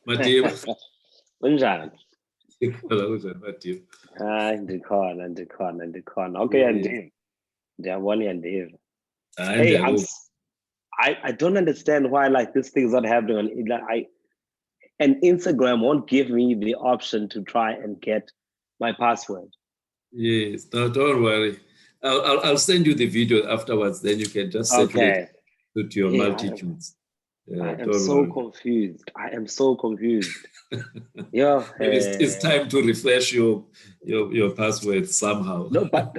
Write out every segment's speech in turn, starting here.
Matiba. Unjani? Matiba. Hayi ndikhona. Okay, Andiv. Ndiyabona Andiv. Hey, I don't understand why like this thing is not happening on and Instagram won't give me the option to try and get my password. Yes, no, don't worry. I'll send you the video afterwards. Then you can just circulate it to your multitudes. I am so confused. Yeah, it's time to refresh your password somehow. No, but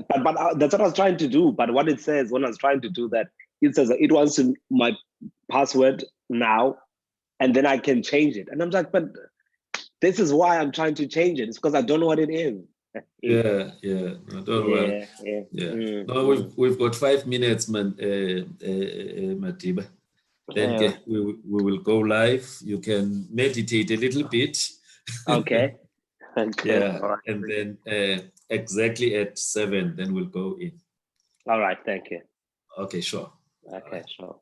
that's what I was trying to do. But what it says when I was trying to do that, it says it wants my password now, and then I can change it. And I'm like, but this is why I'm trying to change it. It's because I don't know what it is. Yeah, yeah. No, don't worry. Yeah. No, we've got 5 minutes, Matiba. Then we will go live. You can meditate a little bit. Okay. Yeah, All right. and then exactly at 7, then we'll go in. All right. Thank you. Okay, sure. Okay, sure.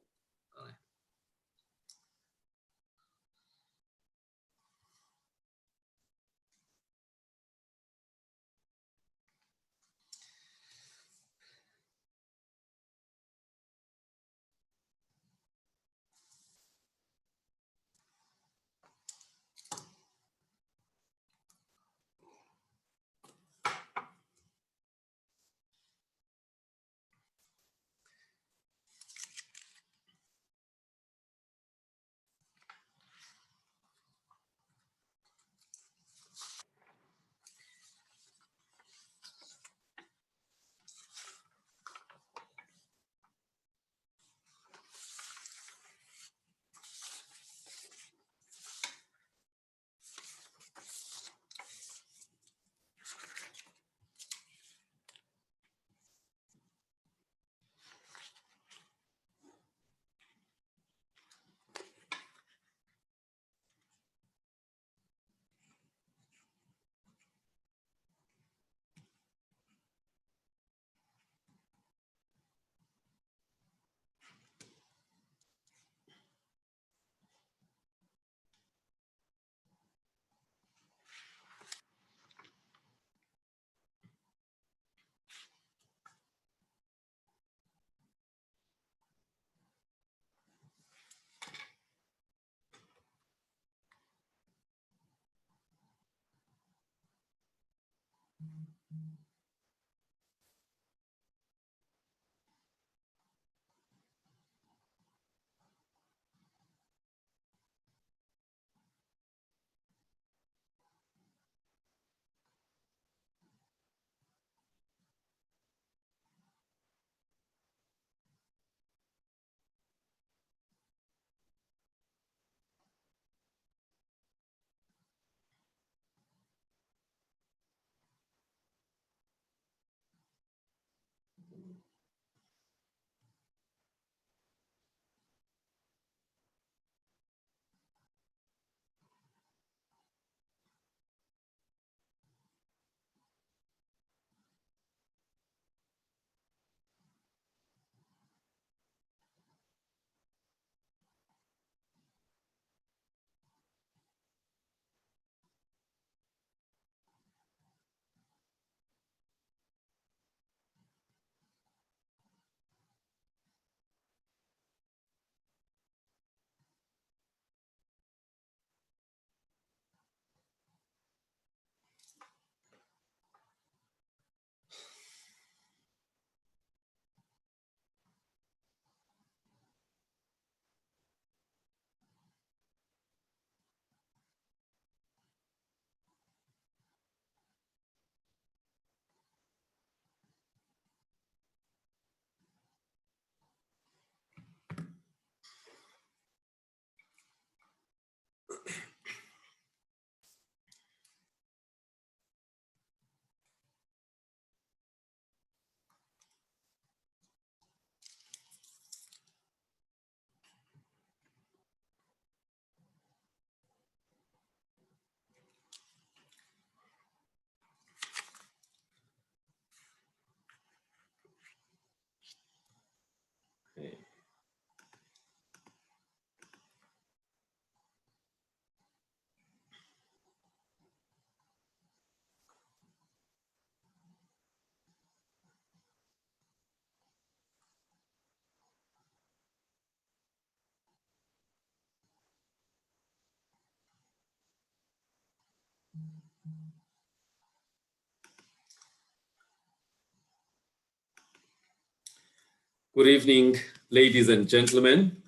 Good evening, ladies and gentlemen.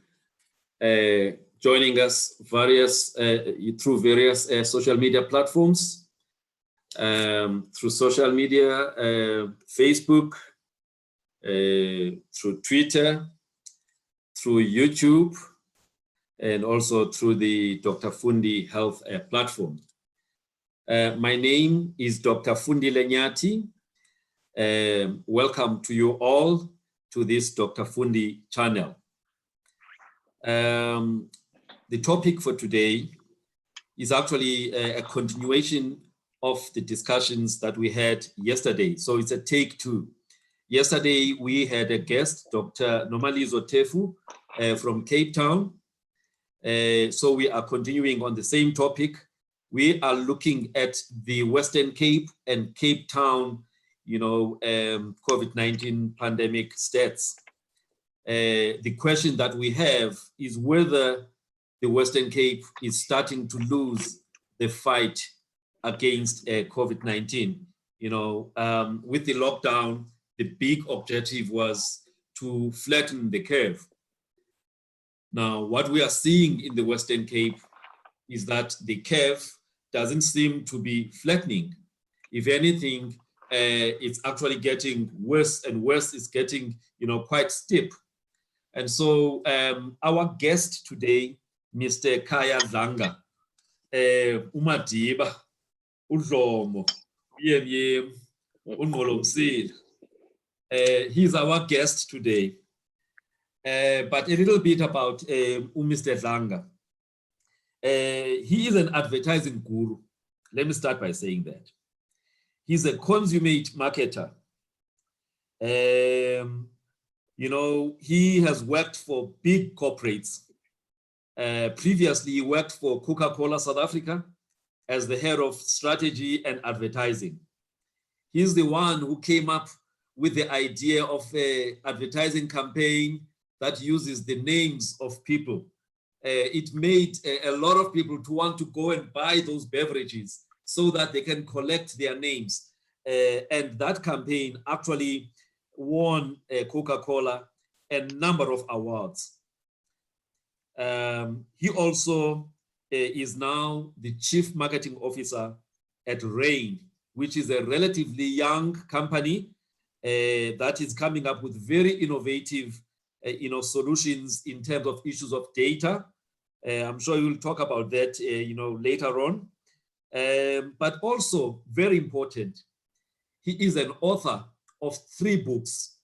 Joining us through various social media platforms, through social media, Facebook, through Twitter, through YouTube, and also through the Dr. Fundi Health platform. My name is Dr. Fundile Nyati. Welcome to you all to this Dr. Fundi channel. The topic for today is actually a continuation of the discussions that we had yesterday. So it's a take two. Yesterday, we had a guest, Dr. Nomalizo Tefu from Cape Town. So we are continuing on the same topic. We are looking at the Western Cape and Cape Town, COVID-19 pandemic stats. The question that we have is whether the Western Cape is starting to lose the fight against COVID-19. With the lockdown, the big objective was to flatten the curve. Now, what we are seeing in the Western Cape is that the curve doesn't seem to be flattening. If anything, it's actually getting worse and worse. It's getting, quite steep. And so our guest today, Mr. Kaya Zanga, Umadiba, Udlomo, he's our guest today. But a little bit about Mr. Zanga. He is an advertising guru. Let me start by saying that. He's a consummate marketer. He has worked for big corporates. Previously, he worked for Coca-Cola South Africa as the head of strategy and advertising. He's the one who came up with the idea of an advertising campaign that uses the names of people. It made a lot of people to want to go and buy those beverages so that they can collect their names. And that campaign actually won Coca-Cola a number of awards. He also is now the chief marketing officer at Rain, which is a relatively young company that is coming up with very innovative solutions in terms of issues of data. I'm sure you'll talk about that later on. But also, very important, he is an author of 3 books.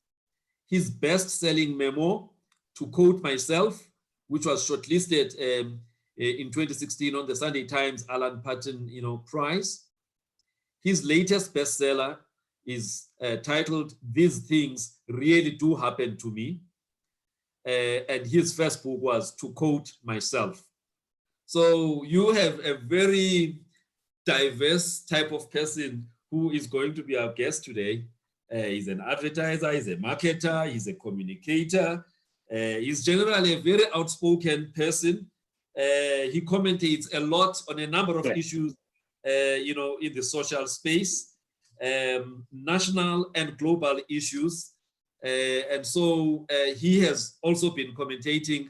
His best-selling memo, To Quote Myself, which was shortlisted in 2016 on the Sunday Times Alan Paton Prize. His latest bestseller is titled These Things Really Do Happen to Me. And his first book was To Quote Myself. So you have a very diverse type of person who is going to be our guest today. He's an advertiser, he's a marketer, he's a communicator. He's generally a very outspoken person. He commentates a lot on a number of issues, in the social space, national and global issues. And so he has also been commentating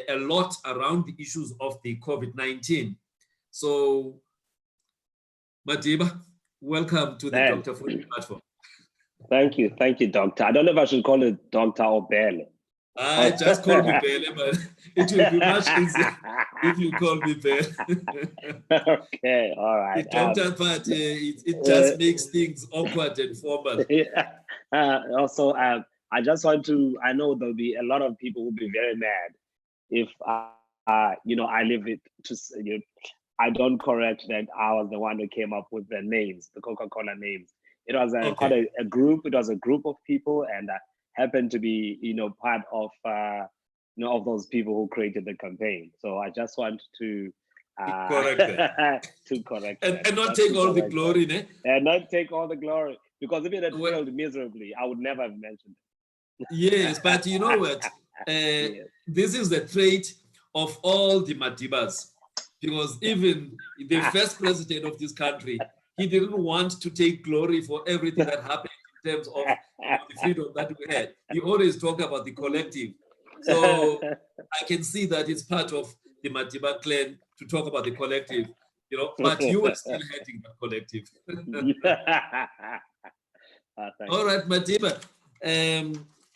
a lot around the issues of the COVID-19. So, Madiba, welcome to the Dr. Fundi platform. Thank you, Doctor. I don't know if I should call it Doctor or Bele. I just call me Bele, but it will be much easier if you call me Bele. Okay, all right. The doctor part, it just makes things awkward and formal. Also, I just want to, I know there'll be a lot of people who will be very mad if, I leave it to, I don't correct that I was the one who came up with the names, the Coca-Cola names. It was quite a group. It was a group of people, and I happened to be, part of, of those people who created the campaign. So I just want to correct that. To correct and not take all the glory, ne? And not take all the glory, because if it had failed miserably, I would never have mentioned it. Yes, but you know what? This is the trait of all the Madibas, because even the first president of this country, he didn't want to take glory for everything that happened in terms of the freedom that we had. He always talked about the collective. So I can see that it's part of the Madiba clan to talk about the collective, but you were still heading the collective. All right, Madiba.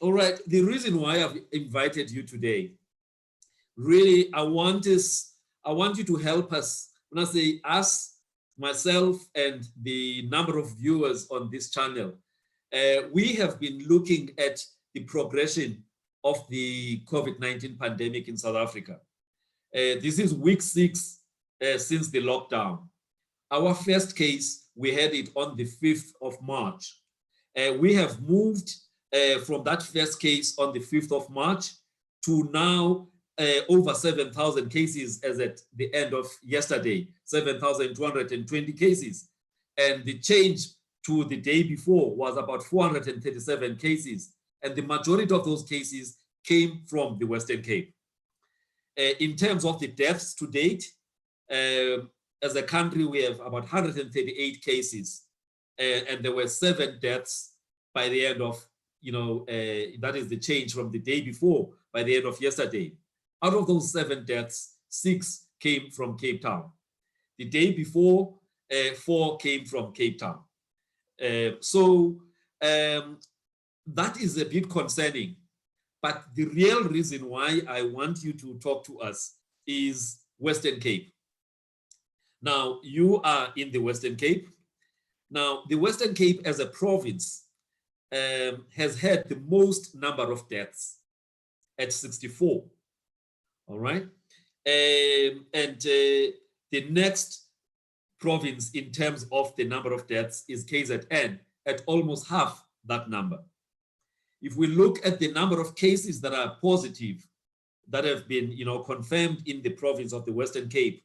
All right, the reason why I've invited you today, really, I want you to help us. When I say us, myself and the number of viewers on this channel, we have been looking at the progression of the COVID-19 pandemic in South Africa. This is week 6 since the lockdown. Our first case, we had it on the 5th of March. We have moved from that first case on the 5th of March to now over 7,000 cases as at the end of yesterday, 7,220 cases. And the change to the day before was about 437 cases. And the majority of those cases came from the Western Cape. In terms of the deaths to date, as a country, we have about 138 cases, and there were 7 deaths by the end of, that is the change from the day before, by the end of yesterday. Out of those 7 deaths, 6 came from Cape Town. The day before, 4 came from Cape Town. That is a bit concerning. But the real reason why I want you to talk to us is Western Cape. Now, you are in the Western Cape. Now, the Western Cape as a province has had the most number of deaths at 64. All right. The next province in terms of the number of deaths is KZN at almost half that number. If we look at the number of cases that are positive, that have been confirmed in the province of the Western Cape,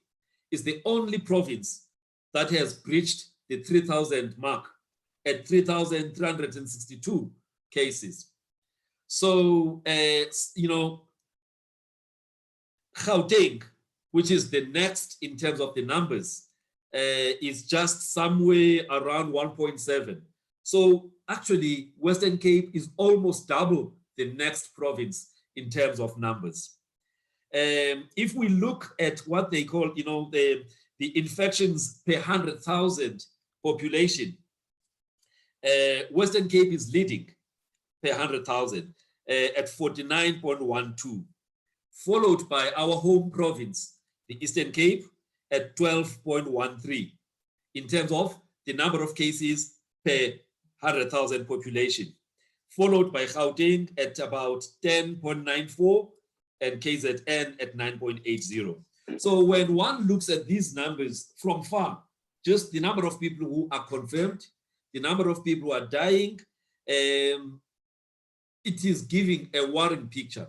is the only province that has breached the 3,000 mark at 3,362 cases. So, Gauteng, which is the next in terms of the numbers, is just somewhere around 1.7. So actually, Western Cape is almost double the next province in terms of numbers. If we look at what they call, the infections per 100,000 population, Western Cape is leading per 100,000 at 49.12, followed by our home province, the Eastern Cape, at 12.13 in terms of the number of cases per 100,000 population, followed by Gauteng at about 10.94 and KZN at 9.80. So when one looks at these numbers from far, just the number of people who are confirmed, the number of people who are dying, it is giving a worrying picture.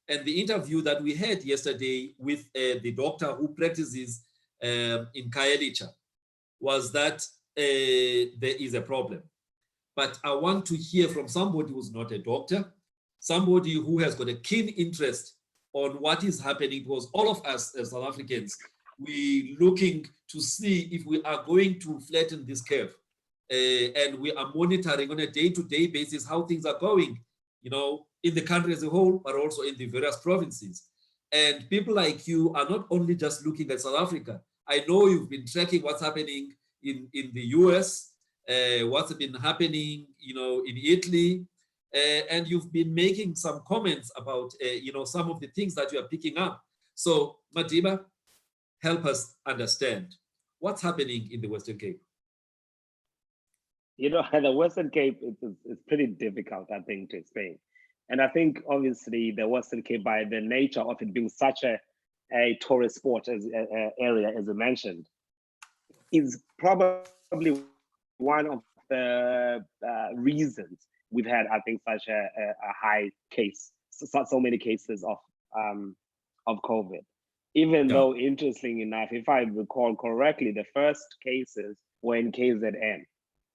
And the interview that we had yesterday with the doctor who practices in Khayelitsha was that there is a problem. But I want to hear from somebody who's not a doctor, somebody who has got a keen interest on what is happening, because all of us as South Africans, we're looking to see if we are going to flatten this curve. And we are monitoring on a day-to-day basis how things are going, in the country as a whole, but also in the various provinces. And people like you are not only just looking at South Africa. I know you've been tracking what's happening in the US, what's been happening, in Italy, and you've been making some comments about, some of the things that you are picking up. So, Madiba, help us understand what's happening in the Western Cape. The Western Cape is pretty difficult, I think, to explain. And I think, obviously, the Western Cape, by the nature of it being such a tourist sport area, as I mentioned, is probably one of the reasons we've had, I think, such a high case, so many cases of COVID. Even though, interestingly enough, if I recall correctly, the first cases were in KZN,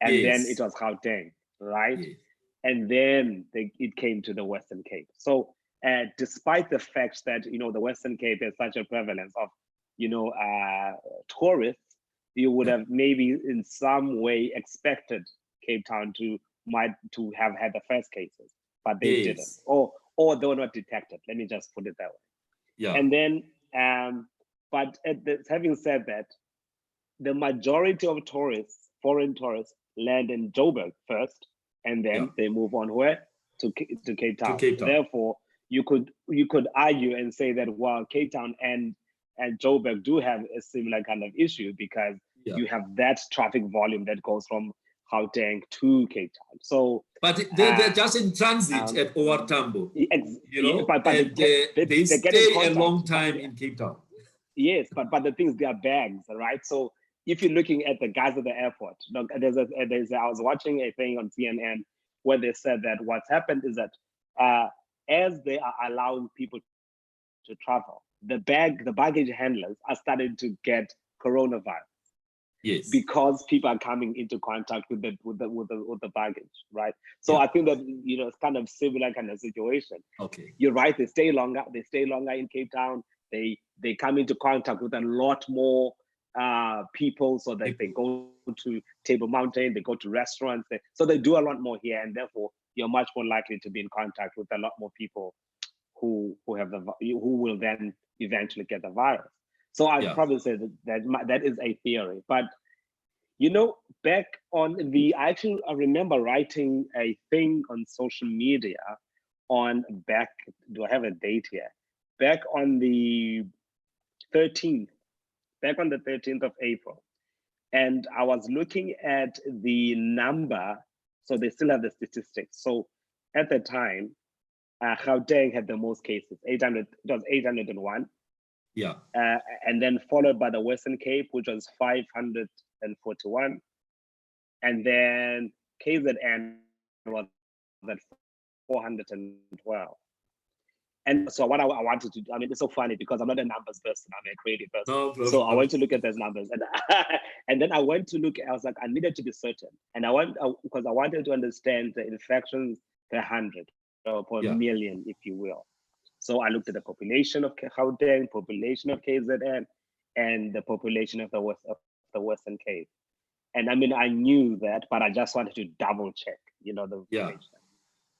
and then it was Gauteng, right? Yes. And then it came to the Western Cape. So despite the fact that, the Western Cape has such a prevalence of, tourists, you would have maybe in some way expected Cape Town to have had the first cases, but they didn't, or they were not detected. Let me just put it that way. Yeah. And then, but having said that, the majority of tourists, foreign tourists, land in Joburg first, and then they move on where? To Cape Town. Therefore, you could argue and say that while Cape Town and Joburg do have a similar kind of issue, because you have that traffic volume that goes from Gauteng to Cape Town. So, but they're just in transit at OR Tambo, you know, but and they stay a long time in Cape Town. Yes, but the things, they are bags, right? So if you're looking at the guys at the airport, I was watching a thing on CNN where they said that what's happened is that as they are allowing people to travel, the baggage handlers are starting to get coronavirus. Yes. Because people are coming into contact with the baggage, right? So I think that, you know, it's kind of similar kind of situation. Okay. You're right. They stay longer in Cape Town. They come into contact with a lot more people, so that they go to Table Mountain, they go to restaurants, so they do a lot more here, and therefore you're much more likely to be in contact with a lot more people who will then eventually get the virus. So I'd probably say that is a theory. But, you know, back on I remember writing a thing on social media do I have a date here? Back on the 13th of April. And I was looking at the number, so they still have the statistics. So at the time, Gauteng had the most cases, 801. Yeah. And then followed by the Western Cape, which was 541. And then KZN was at 412. And so what I wanted to do, I mean, it's so funny because I'm not a numbers person, I'm a creative person. So I went to look at those numbers, and then I went to look, I was like, I needed to be certain. And because I wanted to understand the infections per 100 or per million, if you will. So I looked at the population of Gauteng, population of KZN, and the population of the Western Cape. And I mean, I knew that, but I just wanted to double check, you know, the information.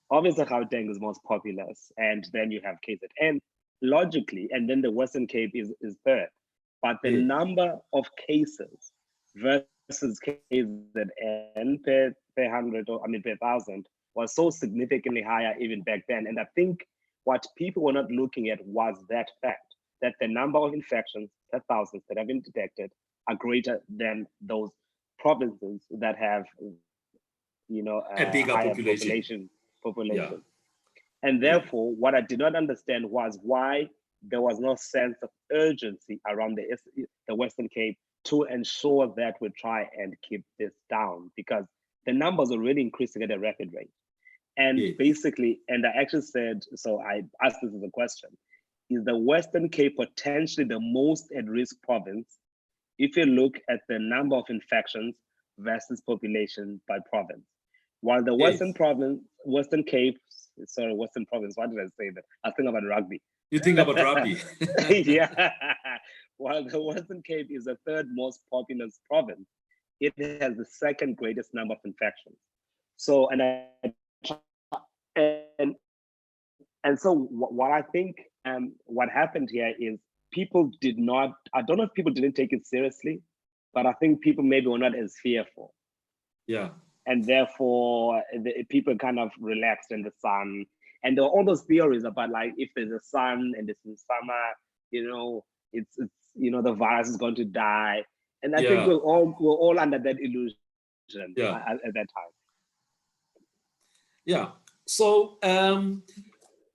Obviously, Gauteng is most populous, and then you have KZN, logically, and then the Western Cape is third. But the number of cases versus KZN per 100, or I mean per 1,000, was so significantly higher even back then. And I think what people were not looking at was that fact, that the number of infections per 1,000 that have been detected are greater than those provinces that have, you know, a bigger higher population. And therefore, what I did not understand was why there was no sense of urgency around the Western Cape to ensure that we try and keep this down, because the numbers are really increasing at a rapid rate. And basically, and I actually said, so I asked this as a question, is the Western Cape potentially the most at-risk province if you look at the number of infections versus population by province? While the Western Province, Western Cape, sorry, Western Province, why did I say that? I think about rugby. You think about rugby. Yeah. While the Western Cape is the third most populous province, it has the second greatest number of infections. So, and so what I think what happened here is people did not, I don't know if people didn't take it seriously, but I think people maybe were not as fearful. Yeah. And therefore, people kind of relaxed in the sun. And there were all those theories about, like, if there's a sun and it's in summer, you know, it's you know, the virus is going to die. And I think we're all under that illusion at that time. Yeah. So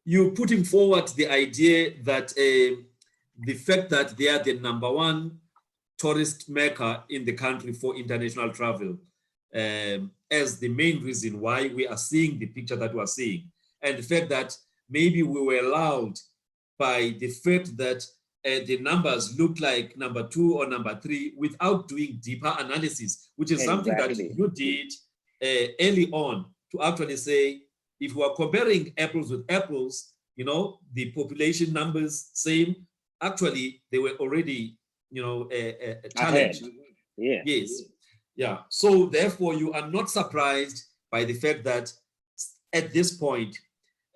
you're putting forward the idea that the fact that they are the #1 tourist mecca in the country for international travel as the main reason why we are seeing the picture that we are seeing. And the fact that maybe we were allowed by the fact that the numbers look like #2 or #3 without doing deeper analysis, which is something that you did early on to actually say, if we are comparing apples with apples, you know, the population numbers same, actually they were already, you know, challenged. Yes. Yeah. So therefore, you are not surprised by the fact that at this point,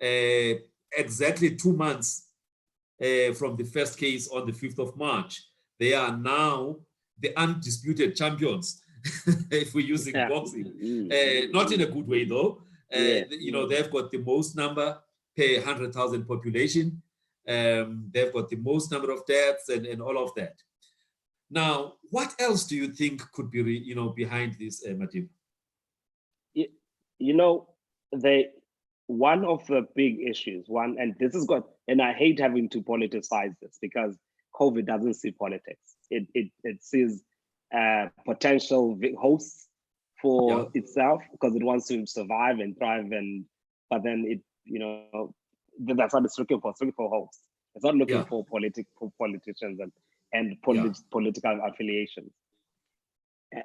exactly 2 months from the first case on the 5th of March, they are now the undisputed champions, if we're using boxing. Not in a good way, though. You know, they've got the most number per 100,000 population. They've got the most number of deaths and all of that. Now, what else do you think could be, behind this, Matib? You know, one of the big issues, and this is good, and I hate having to politicize this because COVID doesn't see politics. It sees potential hosts for itself because it wants to survive and thrive, but then that's what it's looking for. It's looking for hosts. It's not looking for politicians and political affiliations.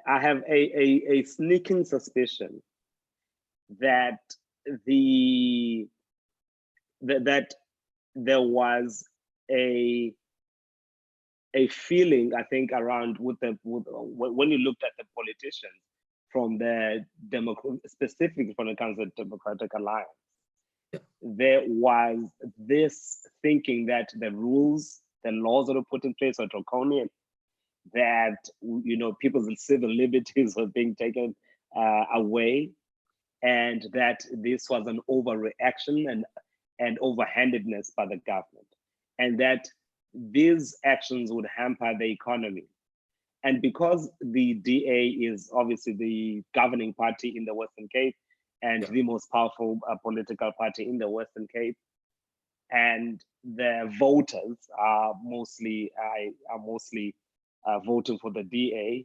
I have a sneaking suspicion that that there was a feeling, I think, around when you looked at the politicians from the specifically when it comes to Democratic Alliance, there was this thinking that the rules, the laws that were put in place are draconian, that people's civil liberties were being taken away, and that this was an overreaction and overhandedness by the government, and that these actions would hamper the economy. And because the DA is obviously the governing party in the Western Cape and the most powerful political party in the Western Cape, and the voters are mostly voting for the DA,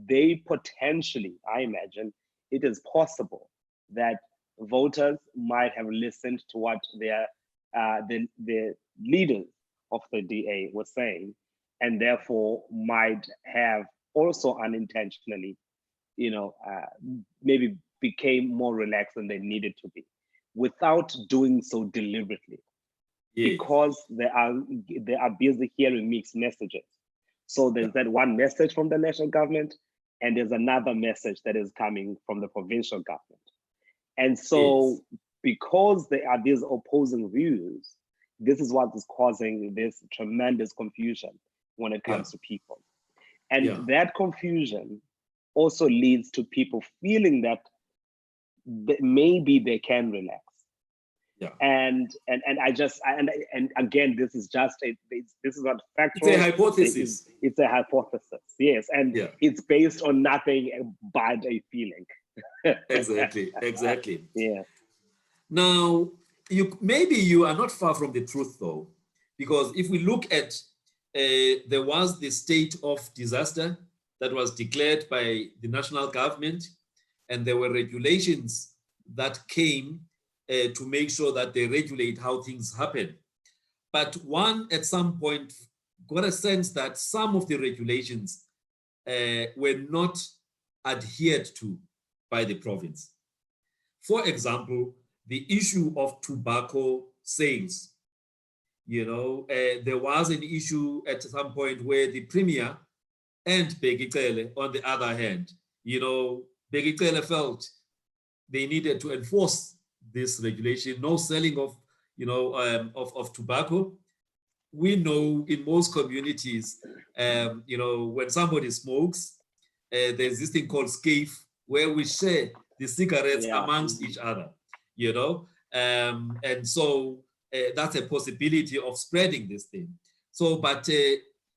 they potentially, I imagine, it is possible that voters might have listened to what the leaders of the DA were saying, and therefore might have also unintentionally, maybe became more relaxed than they needed to be, without doing so deliberately, because they are busy hearing mixed messages. So there's that one message from the national government, and there's another message that is coming from the provincial government. And so because there are these opposing views, this is what is causing this tremendous confusion when it comes to people. And that confusion also leads to people feeling that maybe they can relax. And again, this is not factual. It's a hypothesis. It's a hypothesis, yes, and it's based on nothing but a feeling. Exactly. Yeah. Now, you are not far from the truth, though, because if we look at there was the state of disaster that was declared by the national government, and there were regulations that came to make sure that they regulate how things happen. But one, at some point, got a sense that some of the regulations were not adhered to by the province. For example, the issue of tobacco sales. There was an issue at some point where the premier and Bekicele, on the other hand, Bekicele felt they needed to enforce this regulation, no selling of, of tobacco. We know in most communities, when somebody smokes, there's this thing called scaife, where we share the cigarettes amongst each other, and so that's a possibility of spreading this thing. So, but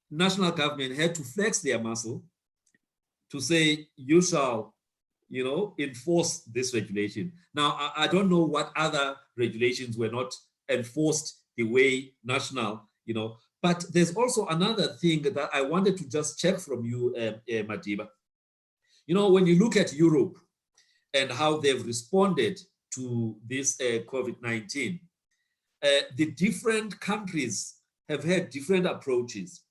national government had to flex their muscle to say, you shall, enforce this regulation. Now, I don't know what other regulations were not enforced the way national, but there's also another thing that I wanted to just check from you, Madiba. When you look at Europe and how they've responded to this COVID-19, the different countries have had different approaches.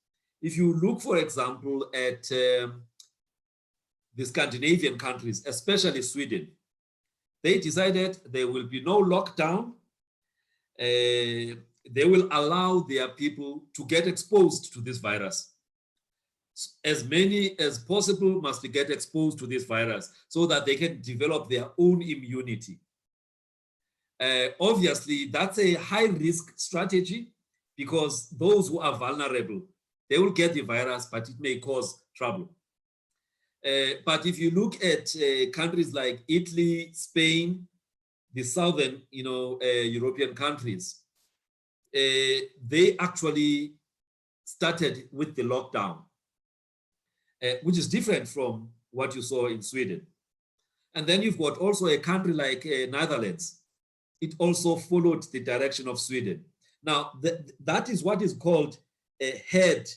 If you look, for example, at the Scandinavian countries, especially Sweden, they decided there will be no lockdown. They will allow their people to get exposed to this virus. As many as possible must get exposed to this virus so that they can develop their own immunity. Obviously, that's a high-risk strategy because those who are vulnerable, they will get the virus, but it may cause trouble. But if you look at countries like Italy, Spain, the southern, European countries, they actually started with the lockdown. which is different from what you saw in Sweden. And then you've got also a country like Netherlands. It also followed the direction of Sweden. Now, that is what is called a herd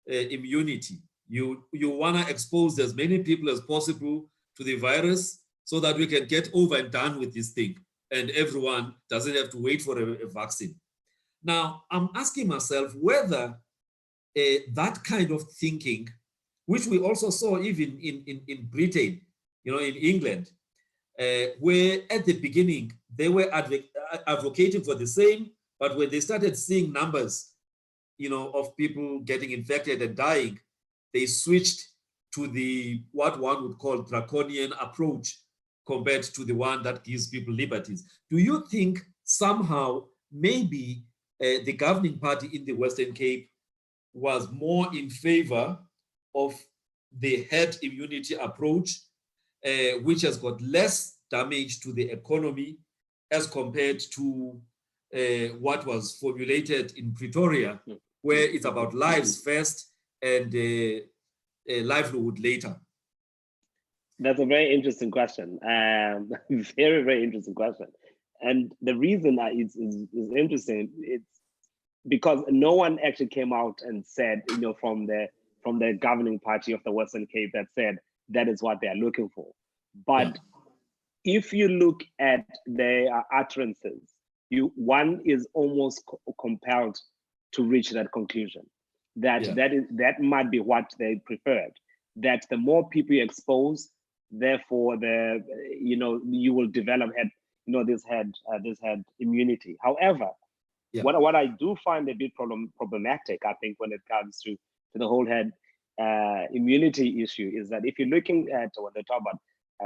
immunity. You want to expose as many people as possible to the virus so that we can get over and done with this thing, and everyone doesn't have to wait for a vaccine. Now, I'm asking myself whether that kind of thinking, which we also saw even in Britain, in England, where at the beginning they were advocating for the same, but when they started seeing numbers, of people getting infected and dying, they switched to what one would call draconian approach compared to the one that gives people liberties. Do you think somehow maybe the governing party in the Western Cape was more in favor of the herd immunity approach, which has got less damage to the economy as compared to what was formulated in Pretoria, where it's about lives first and livelihood later? That's a very interesting question. Very, very interesting question. And the reason that it's interesting, it's because no one actually came out and said, from the governing party of the Western Cape that said that is what they're looking for. But if you look at their utterances, one is almost compelled to reach that conclusion. That might be what they preferred. That the more people you expose, therefore you will develop this herd immunity. However, what I do find a bit problematic, I think, when it comes to the whole herd immunity issue, is that if you're looking at when they talk about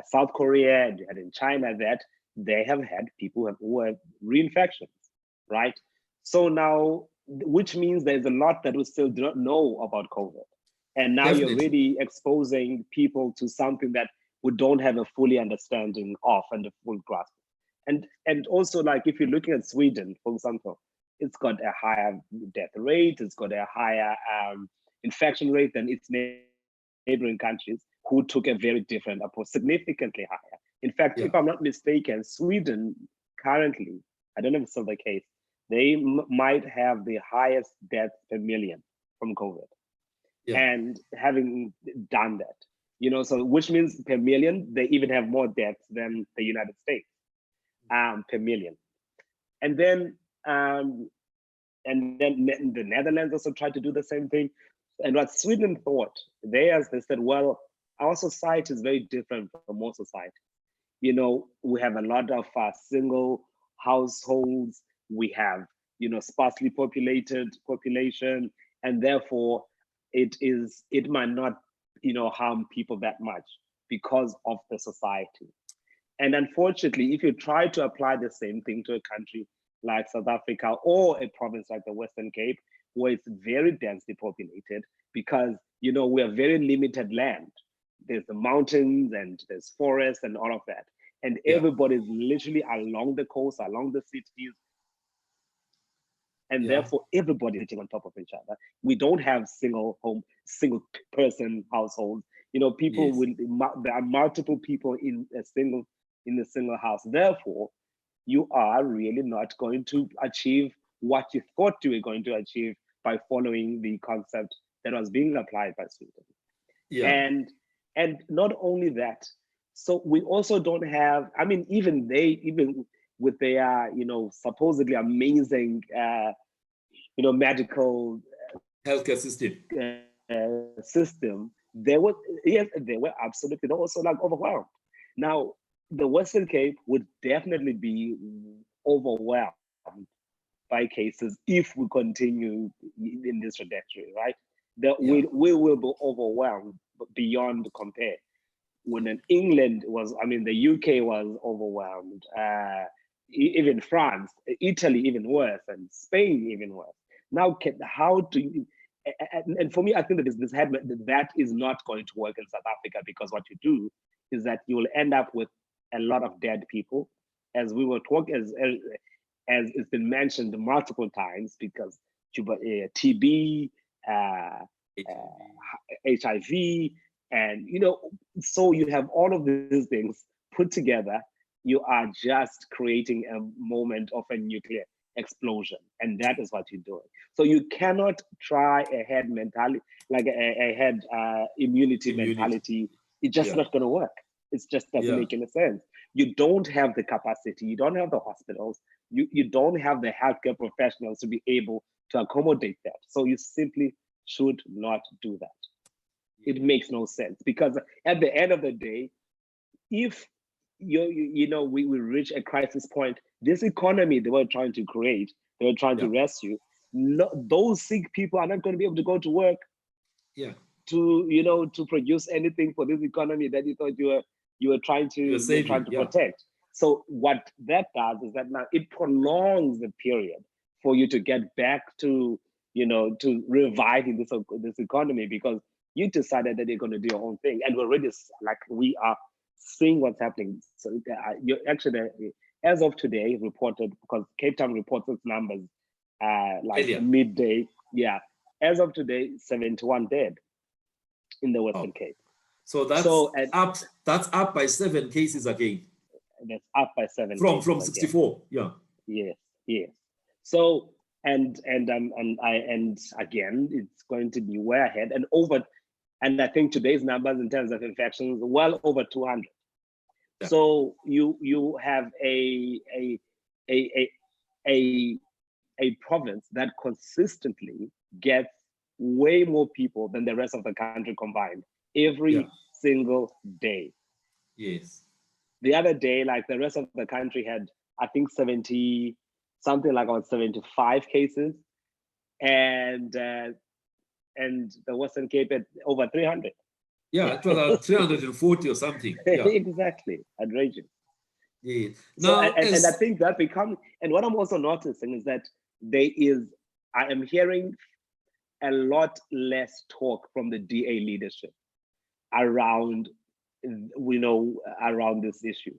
South Korea and you had in China, that they have had people who have reinfections, right? So now, which means there's a lot that we still do not know about COVID. And now You're really exposing people to something that we don't have a fully understanding of and a full grasp. And also, like, if you're looking at Sweden, for example, it's got a higher death rate, it's got a higher infection rate than its neighboring countries, who took a very different approach, significantly higher. In fact, if I'm not mistaken, Sweden currently, I don't know if it's still the case, they might have the highest death per million from COVID. And having done that, so which means per million, they even have more deaths than the United States per million. And then the Netherlands also tried to do the same thing. And what Sweden thought, they said, well, our society is very different from most societies. We have a lot of single households. We have, sparsely populated population, and therefore it might not, harm people that much because of the society. And unfortunately, if you try to apply the same thing to a country like South Africa or a province like the Western Cape, where it's very densely populated, because we have very limited land. There's the mountains and there's forests and all of that. And everybody's literally along the coast, along the cities. And therefore everybody sitting on top of each other. We don't have single person households. People there are multiple people in a single house. Therefore, you are really not going to achieve what you thought you were going to achieve by following the concept that was being applied by Sweden. And not only that, so we also don't have, even with their, supposedly amazing, medical healthcare system, they were absolutely, they were also like overwhelmed. Now, the Western Cape would definitely be overwhelmed by cases if we continue in this trajectory, right? We will be overwhelmed beyond compare. When England was, the UK was overwhelmed, even France, Italy even worse, and Spain even worse. Now, how do you, and for me, I think that is not going to work in South Africa, because what you do is that you will end up with a lot of dead people, as we were talking, as it's been mentioned multiple times, because TB, HIV, And, you know, so you have all of these things put together, you are just creating a moment of a nuclear explosion. And that is what you're doing. So you cannot try a herd mentality, like a herd immunity mentality. It's just not going to work. It just doesn't make any sense. You don't have the capacity. You don't have the hospitals. You don't have the healthcare professionals to be able to accommodate that. So you simply should not do that. It makes no sense, because at the end of the day, if you know we will reach a crisis point, this economy they were trying to create, they were trying to rescue, those sick people are not going to be able to go to work to, you know, to produce anything for this economy that you thought you were trying to protect. So what that does is that now it prolongs the period for you to get back to, you know, to reviving this economy, because you decided that you're going to do your own thing. And we're already, like, we are seeing what's happening. So you actually, as of today, reported, because Cape Town reports its numbers like midday. Yeah, as of today, 71 dead in the Western Cape. So that's that's up by 7 cases again. That's up by 7 from 64. Again. Yes. So and again, it's going to be way ahead and over. And I think today's numbers in terms of infections, well over 200. So you have a province that consistently gets way more people than the rest of the country combined every single day. Yes. The other day, like, the rest of the country had, I think, 70, something like about 75 cases, and the Western Cape at over 300. Yeah, it was 340 or something. Yeah. Exactly, outrageous. Yeah. Now, so, and I think that becomes, and what I'm also noticing is that I am hearing a lot less talk from the DA leadership around, around this issue,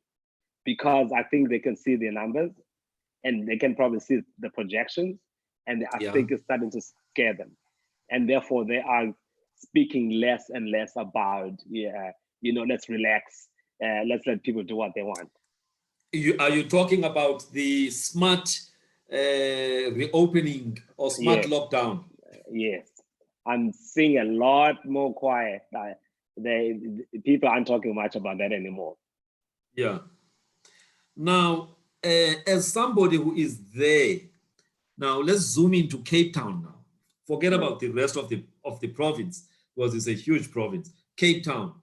because I think they can see the numbers and they can probably see the projections, and I think it's starting to scare them. And therefore they are speaking less and less about, let's relax, let's let people do what they want. Are you talking about the smart reopening or smart lockdown? Yes, I'm seeing a lot more quiet. People aren't talking much about that anymore. Yeah. Now, as somebody who is there, now let's zoom into Cape Town now. Forget about the rest of the province, because it's a huge province. Cape Town,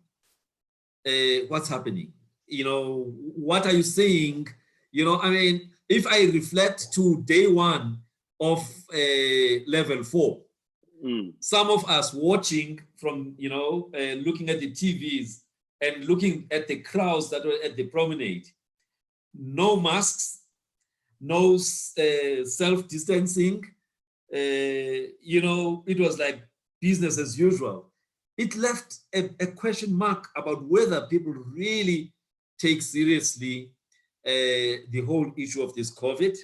what's happening? You know, what are you seeing? You know, I mean, if I reflect to day one of level 4, some of us watching from, looking at the TVs and looking at the crowds that were at the promenade, no masks, no self-distancing, it was like business as usual. It left a question mark about whether people really take seriously the whole issue of this COVID.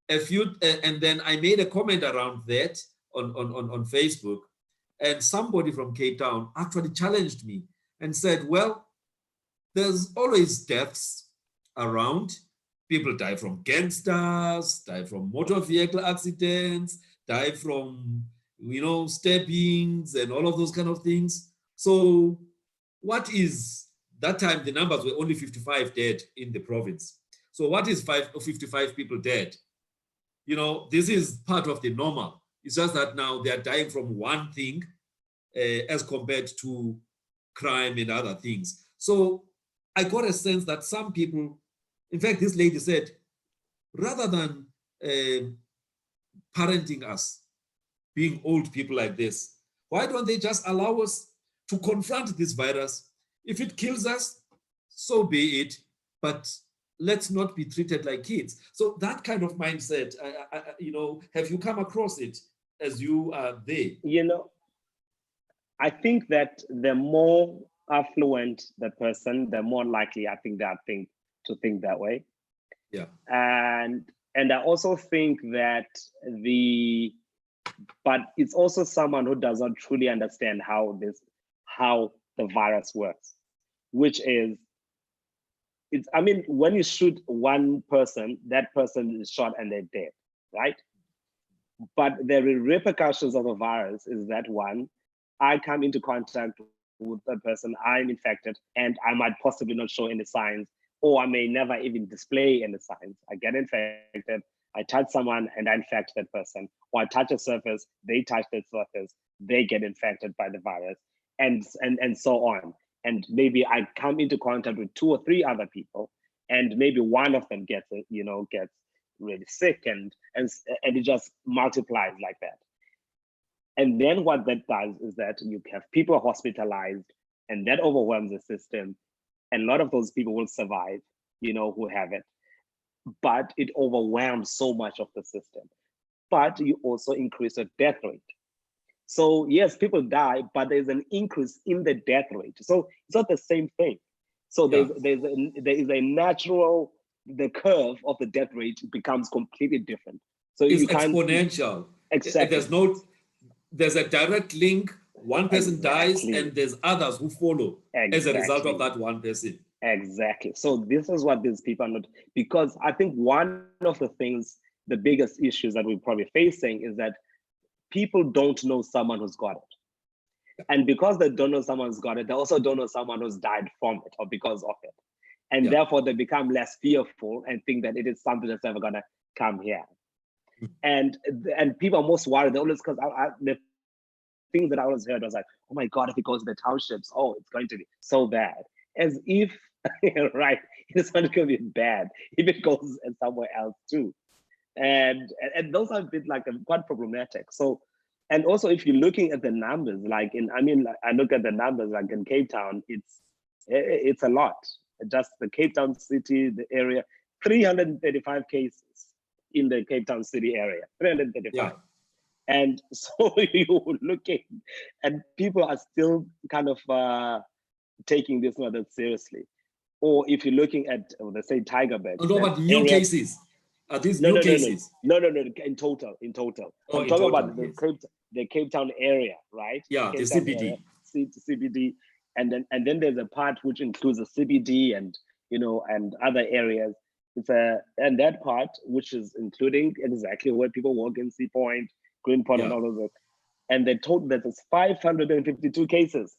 And then I made a comment around that on Facebook, and somebody from Cape Town actually challenged me and said, well, there's always deaths around. People die from gangsters, die from motor vehicle accidents, die from, stabbings and all of those kind of things. So what is, that time the numbers were only 55 dead in the province. So what is 55 people dead? This is part of the normal. It's just that now they are dying from one thing as compared to crime and other things. So I got a sense that some people, in fact, this lady said, rather than parenting us, being old people like this, why don't they just allow us to confront this virus? If it kills us, so be it, but let's not be treated like kids. So that kind of mindset, have you come across it as you are there? I think that the more affluent the person, the more likely I think to think that way. Yeah. And I also think that but it's also someone who does not truly understand how the virus works, which is, I mean, when you shoot one person, that person is shot and they're dead, right? But the repercussions of the virus is that, one, I come into contact with a person, I'm infected, and I might possibly not show any signs, or I may never even display any signs. I get infected, I touch someone and I infect that person, or I touch a surface, they touch that surface, they get infected by the virus, and so on. And maybe I come into contact with 2 or 3 other people, and maybe one of them gets really sick, and it just multiplies like that. And then what that does is that you have people hospitalized, and that overwhelms the system. And a lot of those people will survive, who have it. But it overwhelms so much of the system. But you also increase the death rate. So yes, people die, but there's an increase in the death rate. So it's not the same thing. So there is a natural, the curve of the death rate becomes completely different. So it's exponential. Exactly. There's a direct link. One person dies and there's others who follow as a result of that one person. Exactly. So this is what these people are not, because I think one of the things, the biggest issues that we're probably facing is that people don't know someone who's got it. And because they don't know someone who's got it, they also don't know someone who's died from it or because of it. And therefore they become less fearful and think that it is something that's never gonna come here. And people are most worried, always, because the things that I always heard was like, oh my God, if it goes to the townships, oh, it's going to be so bad. As if, right, it's not going to be bad if it goes somewhere else too. And those are a bit like quite problematic. So, and also if you're looking at the numbers, I look at the numbers, like in Cape Town, it's a lot. Just the Cape Town city, the area, 335 cases in the Cape Town city area, 335. Yeah. And so you're looking, and people are still kind of taking this not that seriously. Or if you're looking at, let's say, tiger beds. No, but new cases. Are these new cases? No, in total. Oh, I'm talking about the Cape Town area, right? Yeah, the CBD. Area, CBD, and then there's a part which includes the CBD and and other areas. And that part which is including exactly where people walk in, Sea Point, Green Point, and all of that. And they told that there's 552 cases,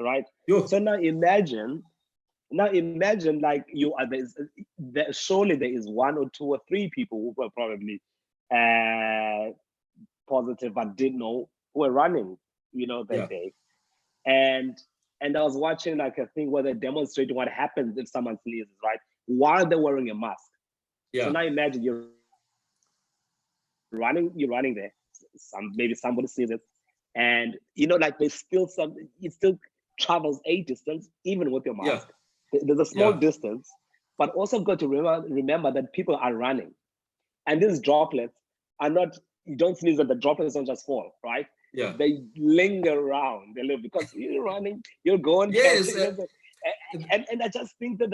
right? Yo. So now imagine like you are surely there is 1 or 2 or 3 people who were probably positive but didn't know, who were running, that day. And I was watching like a thing where they're demonstrating what happens if someone sneezes, right? While they're wearing a mask. Yeah. So now imagine you're running there. Maybe somebody sees it. And like there's still it still travels a distance even with your mask. Yeah. There's a small distance, but also got to remember that people are running. And these droplets are not, you don't sneeze and the droplets don't just fall, right? Yeah. They linger around a little because you're running, you're going. Yes. And I just think that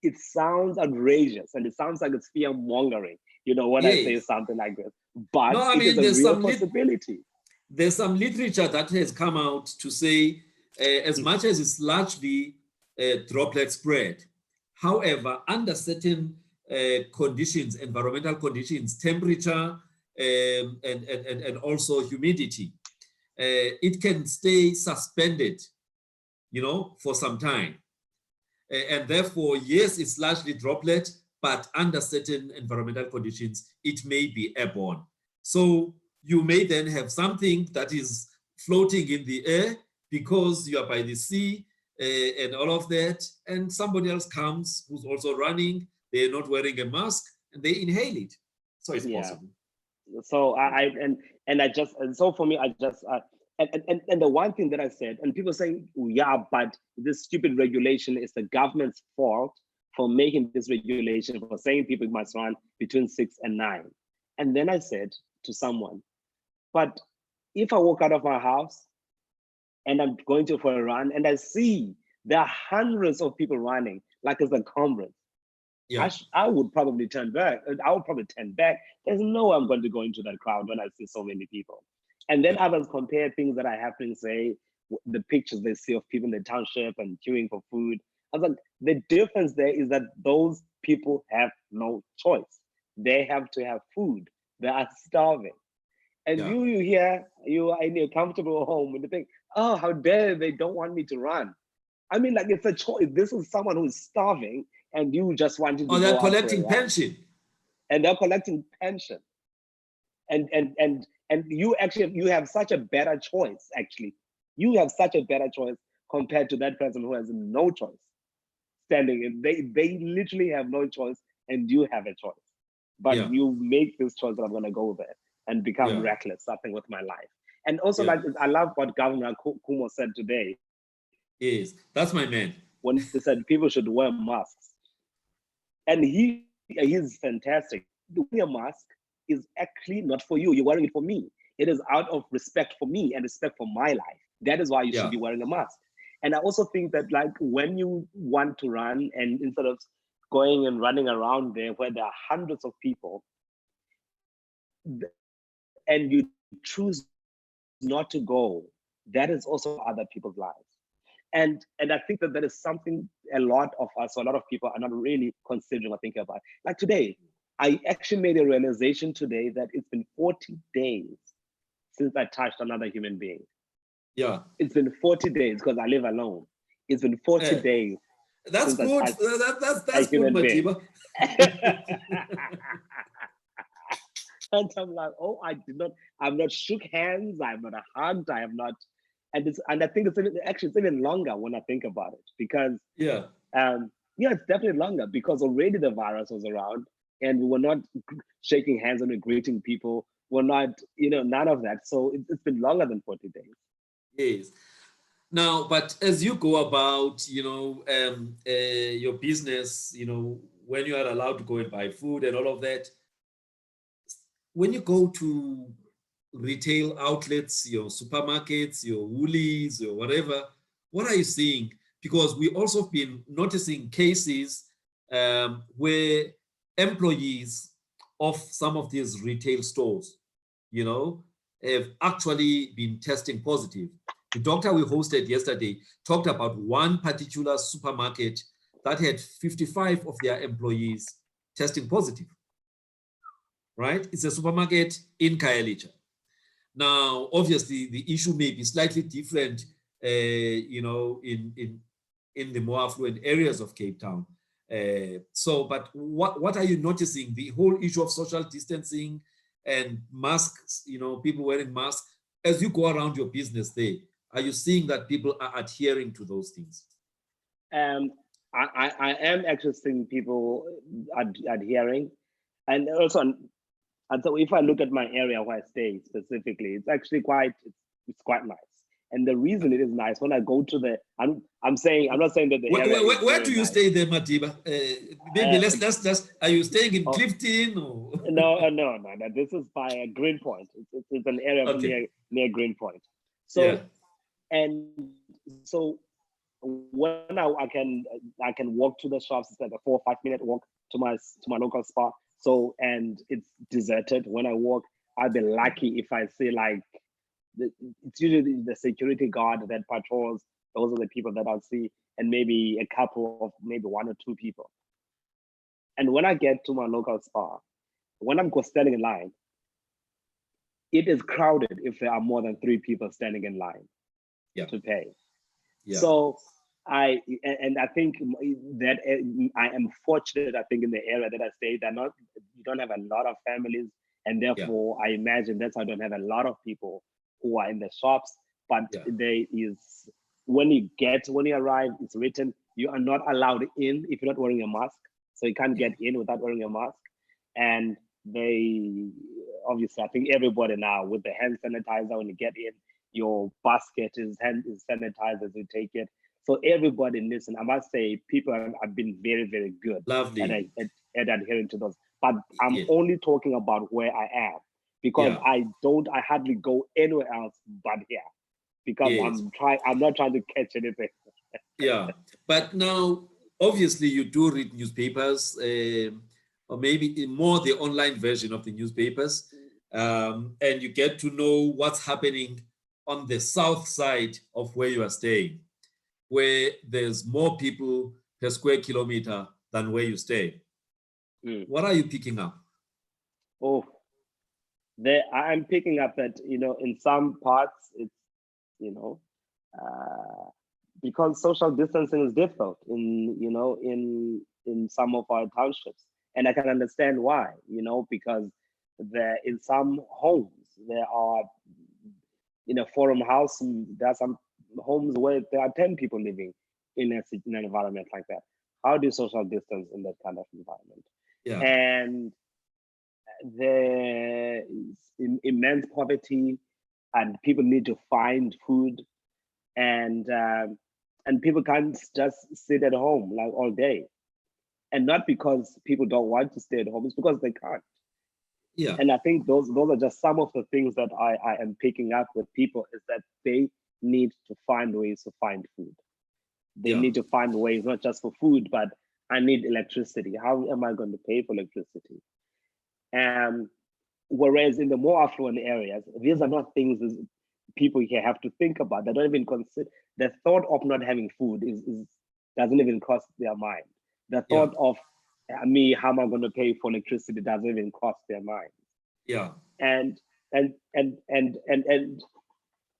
it sounds outrageous and it sounds like it's fear mongering, when I say something like this. But no, it is a real possibility. There's some literature that has come out to say, as much as it's largely droplet spread, however, under certain conditions, environmental conditions, temperature, and also humidity, it can stay suspended, for some time. And therefore, yes, it's largely droplet, but under certain environmental conditions, it may be airborne. So you may then have something that is floating in the air because you are by the sea and all of that, and somebody else comes who's also running, they're not wearing a mask, and they inhale it. So it's possible. So so for me, and the one thing that I said, and people saying, but this stupid regulation is the government's fault for making this regulation, for saying people must run between 6 and 9. And then I said to someone, but if I walk out of my house and I'm going for a run and I see there are hundreds of people running, like it's a conference, I would probably turn back. There's no way I'm going to go into that crowd when I see so many people. And then others compare things that are happening, say, the pictures they see of people in the township and queuing for food. I was like, the difference there is that those people have no choice. They have to have food. They are starving. And you here, you are in your comfortable home and you think, oh, how dare they don't want me to run. I mean, like, it's a choice. This is someone who is starving and you just wanted to they're go collecting pension. And they're collecting pension. And you actually, you have such a better choice, actually. You have such a better choice compared to that person who has no choice. Standing in, they literally have no choice and you have a choice. But you make this choice that I'm gonna go there and become reckless, something with my life. And also, like, I love what Governor Kumo said today. Yes, that's my man. When he said people should wear masks. And he's fantastic. Wearing a mask is actually not for you. You're wearing it for me. It is out of respect for me and respect for my life. That is why you should be wearing a mask. And I also think that, like, when you want to run and instead of going and running around there where there are hundreds of people and you choose not to go, that is also other people's lives. And I think that that is something a lot of us, or a lot of people are not really considering or thinking about. Like today, I actually made a realization today that it's been 40 days since I touched another human being. Yeah. It's been 40 days because I live alone. It's been 40 days. That's good. That's good, Matiba. And I'm like, oh, I've not shook hands, I've not hugged, I have not, and I think it's even longer when I think about it, because it's definitely longer because already the virus was around and we were not shaking hands and we're greeting people. We're not, none of that. So it's been longer than 40 days. Yes. Now, but as you go about, your business, when you are allowed to go and buy food and all of that, when you go to retail outlets, your supermarkets, your Woolies, or whatever, what are you seeing? Because we also have been noticing cases where employees of some of these retail stores, have actually been testing positive. The doctor we hosted yesterday talked about one particular supermarket that had 55 of their employees testing positive, right? It's a supermarket in Khayelitsha. Now, obviously, the issue may be slightly different, in the more affluent areas of Cape Town. But what are you noticing? The whole issue of social distancing and masks, people wearing masks, as you go around your business there, are you seeing that people are adhering to those things? I am actually seeing people adhering, and also, and so if I look at my area where I stay specifically, it's actually quite nice. And the reason it is nice, when I go to I'm not saying that the area where do you stay there, Matiba? Maybe let's are you staying in Clifton or? No. This is by Greenpoint. It's an area near Greenpoint. So and so when I can walk to the shops, it's like a 4 or 5 minute walk to my local spa. So, and it's deserted. When I walk, I'll be lucky if I see it's usually the security guard that patrols. Those are the people that I'll see, and maybe a couple of maybe 1 or 2 people. And when I get to my local spa, when I'm standing in line, it is crowded if there are more than 3 people standing in line to pay. So I think that I am fortunate. I think in the area that I stay, you don't have a lot of families, and therefore I imagine that's why I don't have a lot of people who are in the shops. But there is, when you arrive, it's written you are not allowed in if you're not wearing a mask. So you can't get in without wearing a mask. And they obviously, I think everybody now with the hand sanitizer, when you get in, your basket is sanitized as you take it. So everybody, listen, I must say, people have been very, very good at adhering to those. But I'm only talking about where I am, because I hardly go anywhere else but here, because I'm not trying to catch anything. But now, obviously, you do read newspapers, or maybe more the online version of the newspapers, and you get to know what's happening on the south side of where you are staying, where there's more people per square kilometer than where you stay. What are you picking up? Oh, I'm picking up that, in some parts it's, because social distancing is difficult in some of our townships. And I can understand why, because in some homes, there are, in a forum house, there are some homes where there are 10 people living in an environment like that. How do you social distance in that kind of environment? Yeah. And there is immense poverty, and people need to find food, and people can't just sit at home like all day. And not because people don't want to stay at home, it's because they can't. Yeah. And I think those are just some of the things that I am picking up with people, is that they need to find ways to find food. They need to find ways, not just for food, but I need electricity. How am I going to pay for electricity? Whereas in the more affluent areas, these are not things that people here have to think about. They don't even consider. The thought of not having food doesn't even cross their mind. The thought of how am I going to pay for electricity doesn't even cross their mind. Yeah. And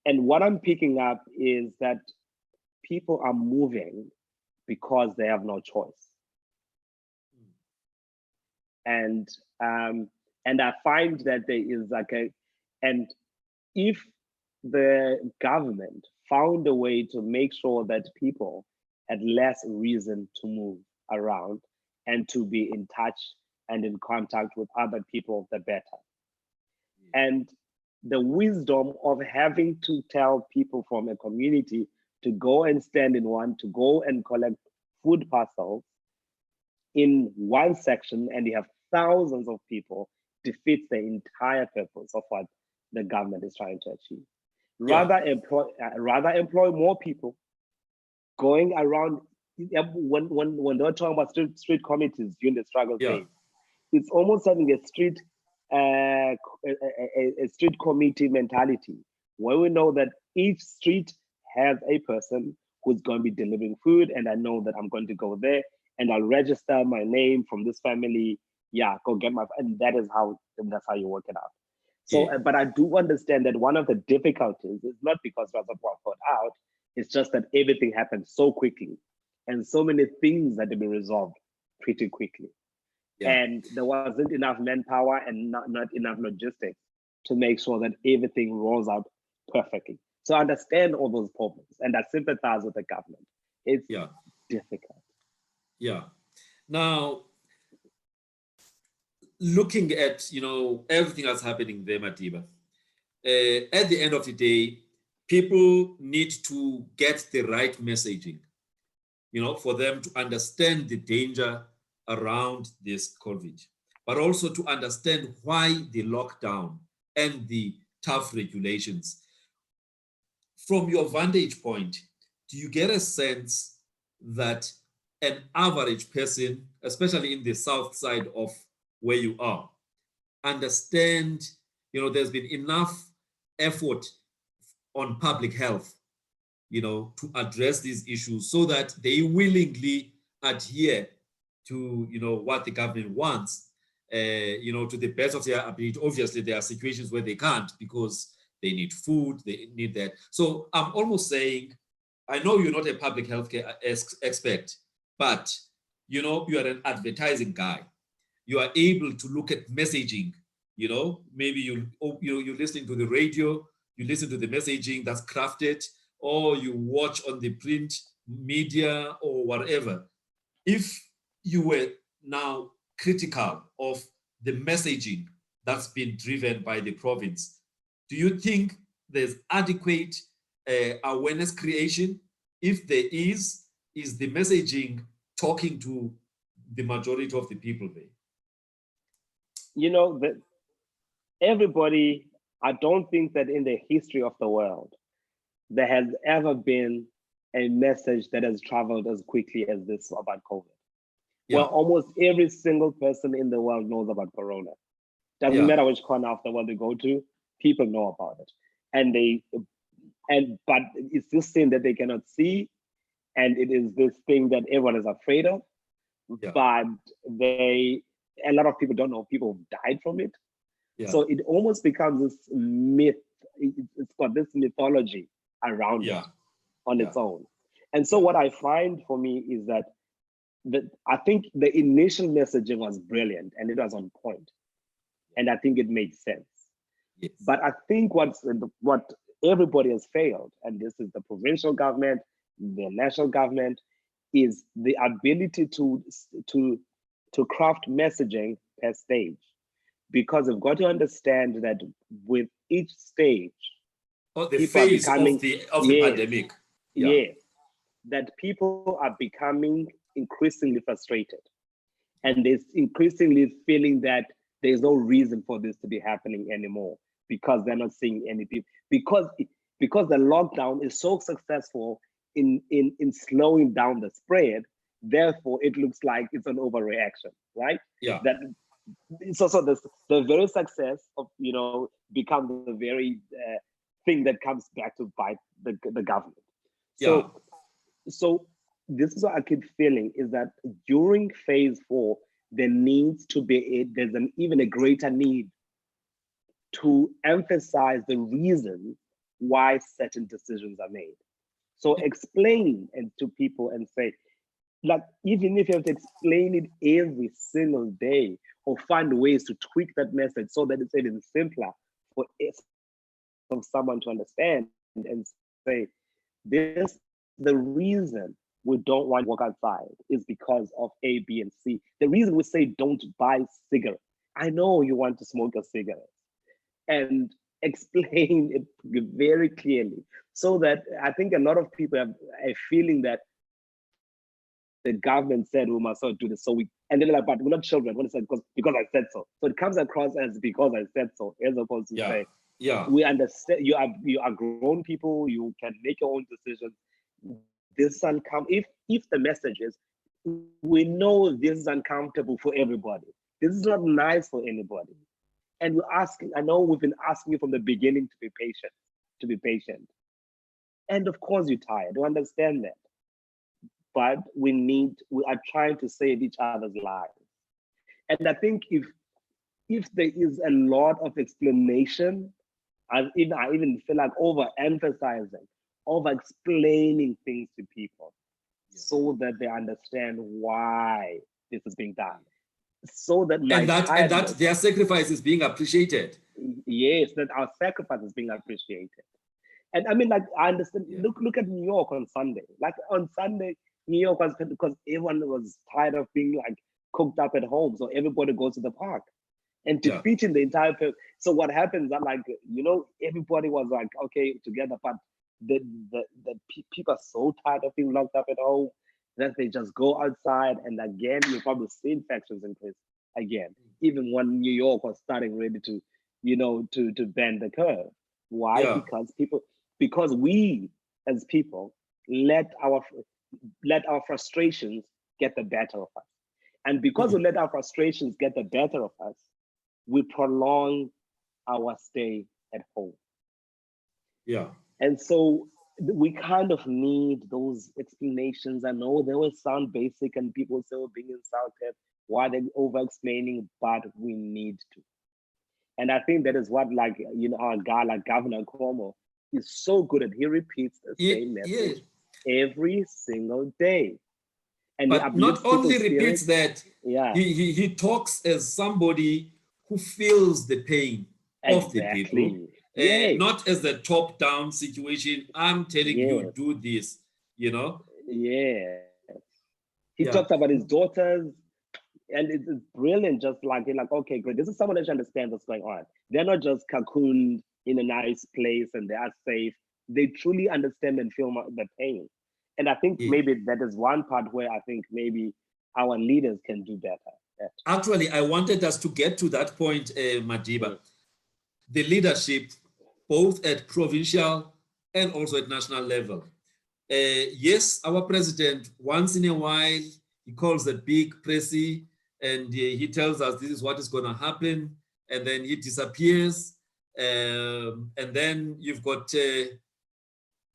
what I'm picking up is that people are moving because they have no choice. And I find that there is and if the government found a way to make sure that people had less reason to move around and to be in touch and in contact with other people, the better. And the wisdom of having to tell people from a community to go and stand in one, to go and collect food parcels in one section, and you have thousands of people, defeats the entire purpose of what the government is trying to achieve. Rather employ more people going around. When they're talking about street committees during the struggle phase, it's almost having a street committee mentality, where we know that each street has a person who's going to be delivering food, and I know that I'm going to go there and I'll register my name from this family. Yeah, go get and that's how you work it out. So, but I do understand that one of the difficulties is not because that's what put out, it's just that everything happened so quickly and so many things had to be resolved pretty quickly. And there wasn't enough manpower and not enough logistics to make sure that everything rolls out perfectly. So I understand all those problems and I sympathize with the government. It's difficult. Yeah. Now, looking at everything that's happening there, Matiba, at the end of the day, people need to get the right messaging, for them to understand the danger around this COVID, but also to understand why the lockdown and the tough regulations. From your vantage point, do you get a sense that an average person, especially in the south side of where you are, understand, there's been enough effort on public health, to address these issues so that they willingly adhere to, what the government wants, to the best of their ability. Obviously, there are situations where they can't because they need food, they need that. So I'm almost saying, I know you're not a public healthcare expert, but, you are an advertising guy. You are able to look at messaging, maybe you're listening to the radio, you listen to the messaging that's crafted, or you watch on the print media or whatever. If you were now critical of the messaging that's been driven by the province, do you think there's adequate awareness creation? If there is the messaging talking to the majority of the people there? That everybody, I don't think that in the history of the world, there has ever been a message that has traveled as quickly as this about COVID. Well, almost every single person in the world knows about Corona. Doesn't matter which corner of the world they go to, people know about it. And But it's this thing that they cannot see, and it is this thing that everyone is afraid of. Yeah. But a lot of people don't know people who died from it. Yeah. So it almost becomes this myth. It's got this mythology around it on its own. And so what I find for me is that I think the initial messaging was brilliant and it was on point. And I think it made sense. Yes. But I think what everybody has failed, and this is the provincial government, the national government, is the ability to craft messaging per stage. Because we've got to understand that with each stage, the phase of the pandemic. Yes, that people are becoming increasingly frustrated. And they're increasingly feeling that there's no reason for this to be happening anymore because they're not seeing any people. Because the lockdown is so successful in slowing down the spread, therefore it looks like it's an overreaction, right? Yeah. That it's also the very success of, become the very thing that comes back to bite the government. So this is what I keep feeling, is that during phase 4, there needs to be there's even a greater need to emphasize the reason why certain decisions are made. So explain to people and say, like, even if you have to explain it every single day, or find ways to tweak that message so that it's even simpler for someone to understand and say, this, the reason we don't want to walk outside is because of A, B, and C. The reason we say don't buy cigarettes, I know you want to smoke a cigarette, and explain it very clearly, so that I think a lot of people have a feeling that the government said we must not do this, and they're like, but we're not children. What is that? Because I said so. So it comes across as because I said so, as opposed to say, we understand you are grown people, you can make your own decisions. This is uncomfortable. If the message is, we know this is uncomfortable for everybody. This is not nice for anybody. And we're asking, I know we've been asking you from the beginning to be patient. And of course you're tired, we understand that. But we are trying to save each other's lives. And I think if there is a lot of explanation, I even feel like overemphasizing, over-explaining things to people so that they understand why this is being done. So that and that their sacrifice is being appreciated. Yes, that our sacrifice is being appreciated. And I mean, like, I understand, look at New York on Sunday. Like on Sunday, New York was, because everyone was tired of being like cooked up at home. So everybody goes to the park and defeating the entire people. So what happens that, like, everybody was like, okay, together, but the people are so tired of being locked up at home that they just go outside, and again, you probably see infections increase again, even when New York was starting ready to, to bend the curve. Why? Because we as people let our frustrations get the better of us. And because we let our frustrations get the better of us, we prolong our stay at home. Yeah. And so we kind of need those explanations. I know they will sound basic and people say we're being insulted, why they're over-explaining, but we need to. And I think that is what, like, our guy, like Governor Cuomo, is so good at. He repeats the same message every single day. And but not only repeats that, he talks as somebody who feels the pain of the people. Not as the top-down situation. I'm telling you, do this, Yeah. He talks about his daughters, and it's brilliant. Just like, you're like, okay, great. This is someone that understands what's going on. They're not just cocooned in a nice place and they are safe. They truly understand and feel the pain. And I think maybe that is one part where I think maybe our leaders can do better. Actually, I wanted us to get to that point, Madiba. The leadership, both at provincial and also at national level. Yes, our president, once in a while, he calls a big pressy and he tells us this is what is going to happen, and then he disappears. And then you've got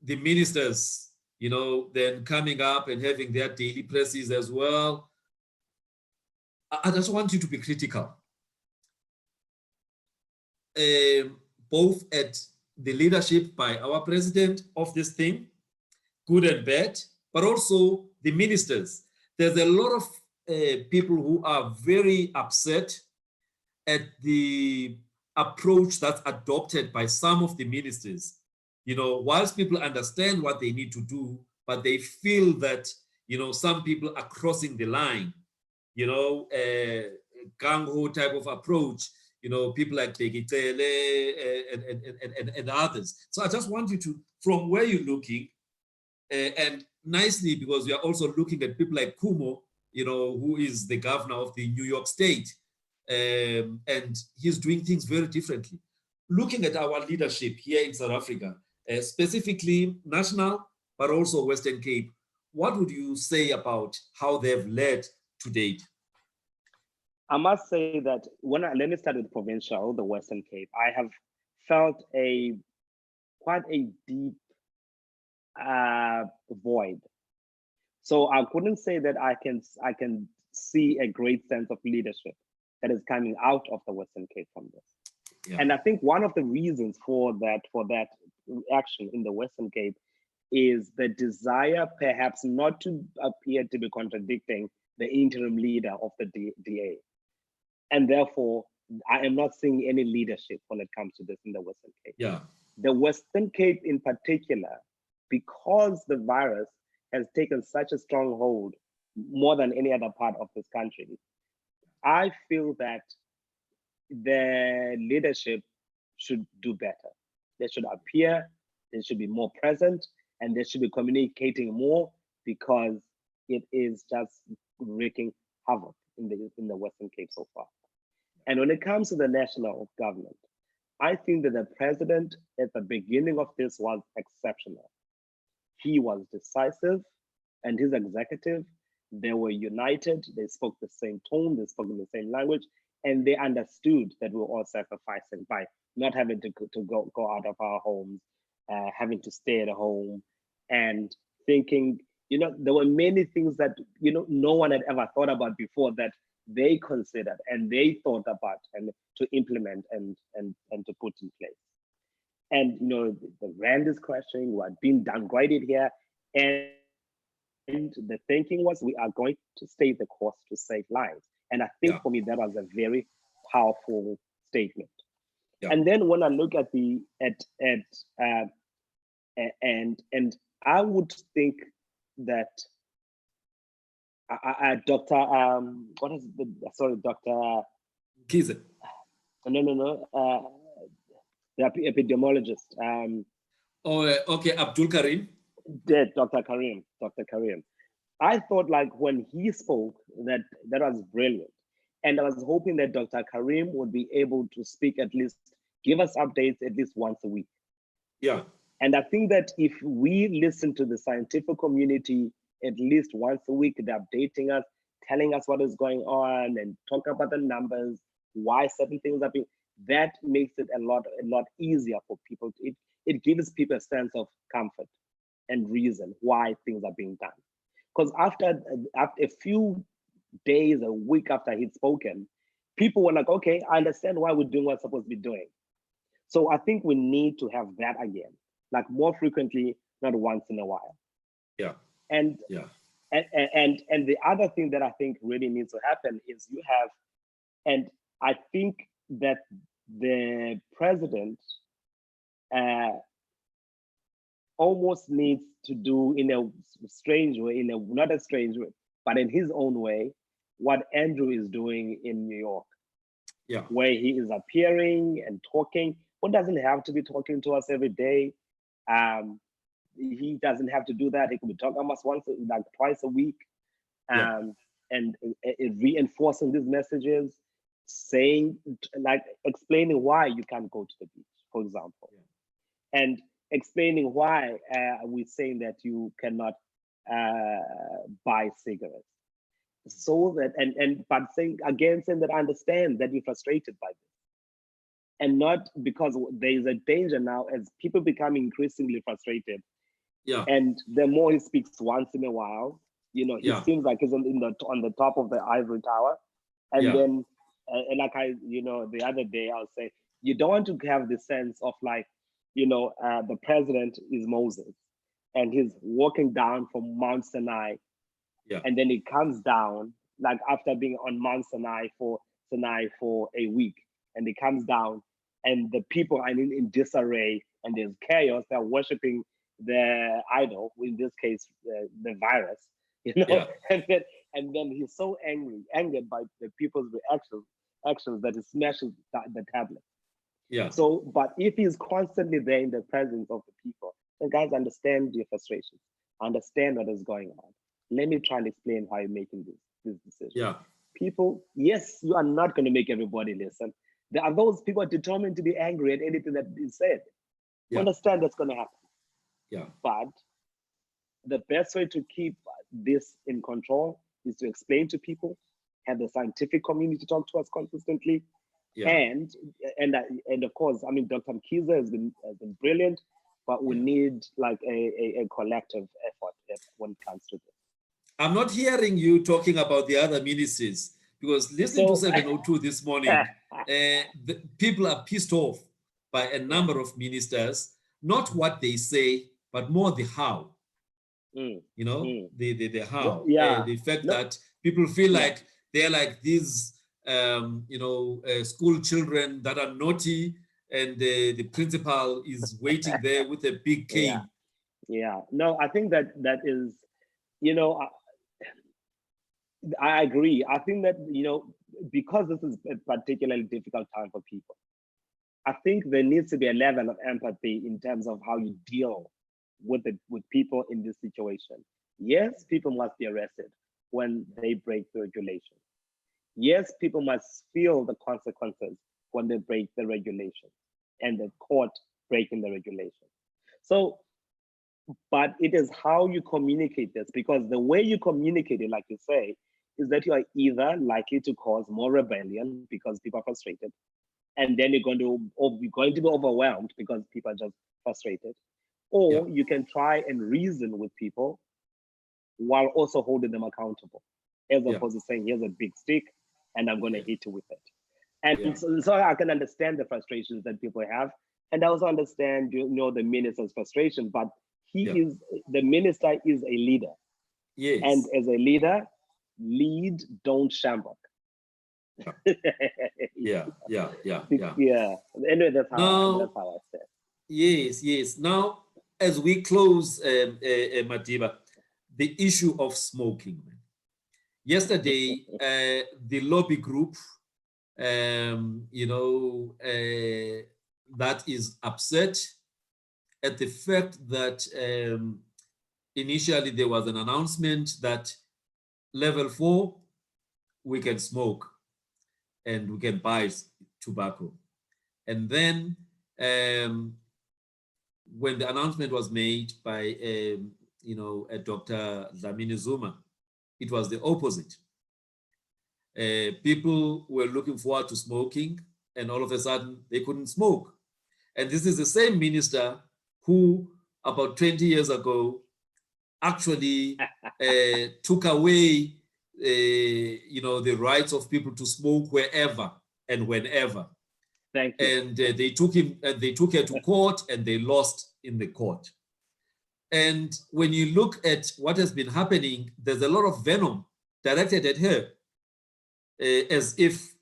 the ministers, then coming up and having their daily presses as well. I just want you to be critical, both at the leadership by our president of this thing, good and bad, but also the ministers. There's a lot of people who are very upset at the approach that's adopted by some of the ministers. Whilst people understand what they need to do, but they feel that, some people are crossing the line, gang-ho type of approach, people like Begitele and others. So I just want you to, from where you're looking, and nicely, because we are also looking at people like Kumo, who is the governor of the New York State, and he's doing things very differently. Looking at our leadership here in South Africa, specifically national, but also Western Cape, what would you say about how they've led to date? I must say that let me start with provincial, the Western Cape. I have felt quite a deep void. So I couldn't say that I can see a great sense of leadership that is coming out of the Western Cape from this. Yeah. And I think one of the reasons for that action in the Western Cape is the desire perhaps not to appear to be contradicting the interim leader of the DA. And therefore, I am not seeing any leadership when it comes to this in the Western Cape. Yeah. The Western Cape in particular, because the virus has taken such a strong hold more than any other part of this country, I feel that the leadership should do better. They should appear, they should be more present, and they should be communicating more, because it is just wreaking havoc in the Western Cape so far. And when it comes to the national government, I think that the president at the beginning of this was exceptional. He was decisive, and his executive, they were united, they spoke the same tone, they spoke in the same language, and they understood that we were all sacrificing by not having to go out of our homes, having to stay at home, and thinking, there were many things that, no one had ever thought about before that they considered and they thought about and to implement and to put in place. And, the rand is crashing, we're being downgraded here. And the thinking was, we are going to stay the course to save lives. And I think for me, that was a very powerful statement. Yeah. And then when I look at and I would think that Dr. What is Dr. Kize. No. The epidemiologist. Okay, Abdul Karim. Dr. Karim. I thought, like, when he spoke, that was brilliant. And I was hoping that Dr. Karim would be able to speak, at least give us updates at least once a week. Yeah. And I think that if we listen to the scientific community at least once a week, they're updating us, telling us what is going on, and talk about the numbers, why certain things are being, that makes it a lot easier for people. It gives people a sense of comfort and reason why things are being done. Because after a few days, a week after he'd spoken, people were like, okay, I understand why we're doing what we're supposed to be doing. So I think we need to have that again, like more frequently, not once in a while. Yeah. And the other thing that I think really needs to happen is you have, and I think that the president almost needs to do, in a strange way, not a strange way, but in his own way, what Andrew is doing in New York. Yeah. Where he is appearing and talking. One doesn't have to be talking to us every day. He doesn't have to do that. He could be talking to us twice a week, and reinforcing these messages, saying, like, explaining why you can't go to the beach, for example, and explaining why we're saying that you cannot buy cigarettes. So that but saying that I understand that you're frustrated by this. And not because there is a danger now, as people become increasingly frustrated, Yeah. And the more he speaks once in a while, he seems like he's on the top of the ivory tower. And then, and like the other day I'll say, you don't want to have the sense of like, the president is Moses and he's walking down from Mount Sinai. Yeah. And then he comes down, like after being on Mount Sinai for a week, and he comes down and the people are in disarray and there's chaos. They're worshiping the idol, in this case, the virus, and then he's so angered by the people's actions that he smashes the tablet. Yeah. So, but if he's constantly there in the presence of the people, the guys understand your frustrations, understand what is going on. Let me try and explain how you're making this decision. Yeah. People, yes, you are not going to make everybody listen. There are those people determined to be angry at anything that is said. Yeah. Understand that's going to happen. Yeah. But the best way to keep this in control is to explain to people, have the scientific community talk to us consistently. Yeah. And of course, I mean, Dr. Mkhize has been brilliant, but we need like a collective effort when it comes to this. I'm not hearing you talking about the other ministries, because listening to 702 this morning, the people are pissed off by a number of ministers, not what they say, but more the how. The how. The fact that people feel like they're like these school children that are naughty, and the principal is waiting there with a big cane. No, I think that is, I agree. I think that, because this is a particularly difficult time for people, I think there needs to be a level of empathy in terms of how you deal with people in this situation. Yes, people must be arrested when they break the regulation. Yes, people must feel the consequences when they break the regulation and the court breaking the regulation. So, but it is how you communicate this, because the way you communicate it, like you say, is that you are either likely to cause more rebellion because people are frustrated, and then you're going to be overwhelmed because people are just frustrated, or you can try and reason with people while also holding them accountable, as opposed to saying, here's a big stick and I'm going to hit you with it. And so I can understand the frustrations that people have, and I also understand the minister's frustration, but the minister is a leader. Yes. And as a leader, lead, don't shamble. Yeah. Anyway, that's how I said. Yes. Now, as we close, Madiba, the issue of smoking. Yesterday, the lobby group, that is upset at the fact that initially there was an announcement that level 4, we can smoke and we can buy tobacco. And then when the announcement was made by, Dr. Dlamini Zuma, it was the opposite. People were looking forward to smoking, and all of a sudden they couldn't smoke. And this is the same minister who about 20 years ago actually took away the rights of people to smoke wherever and whenever. Thank you. And they took her to court, and they lost in the court. And when you look at what has been happening, there's a lot of venom directed at her, as if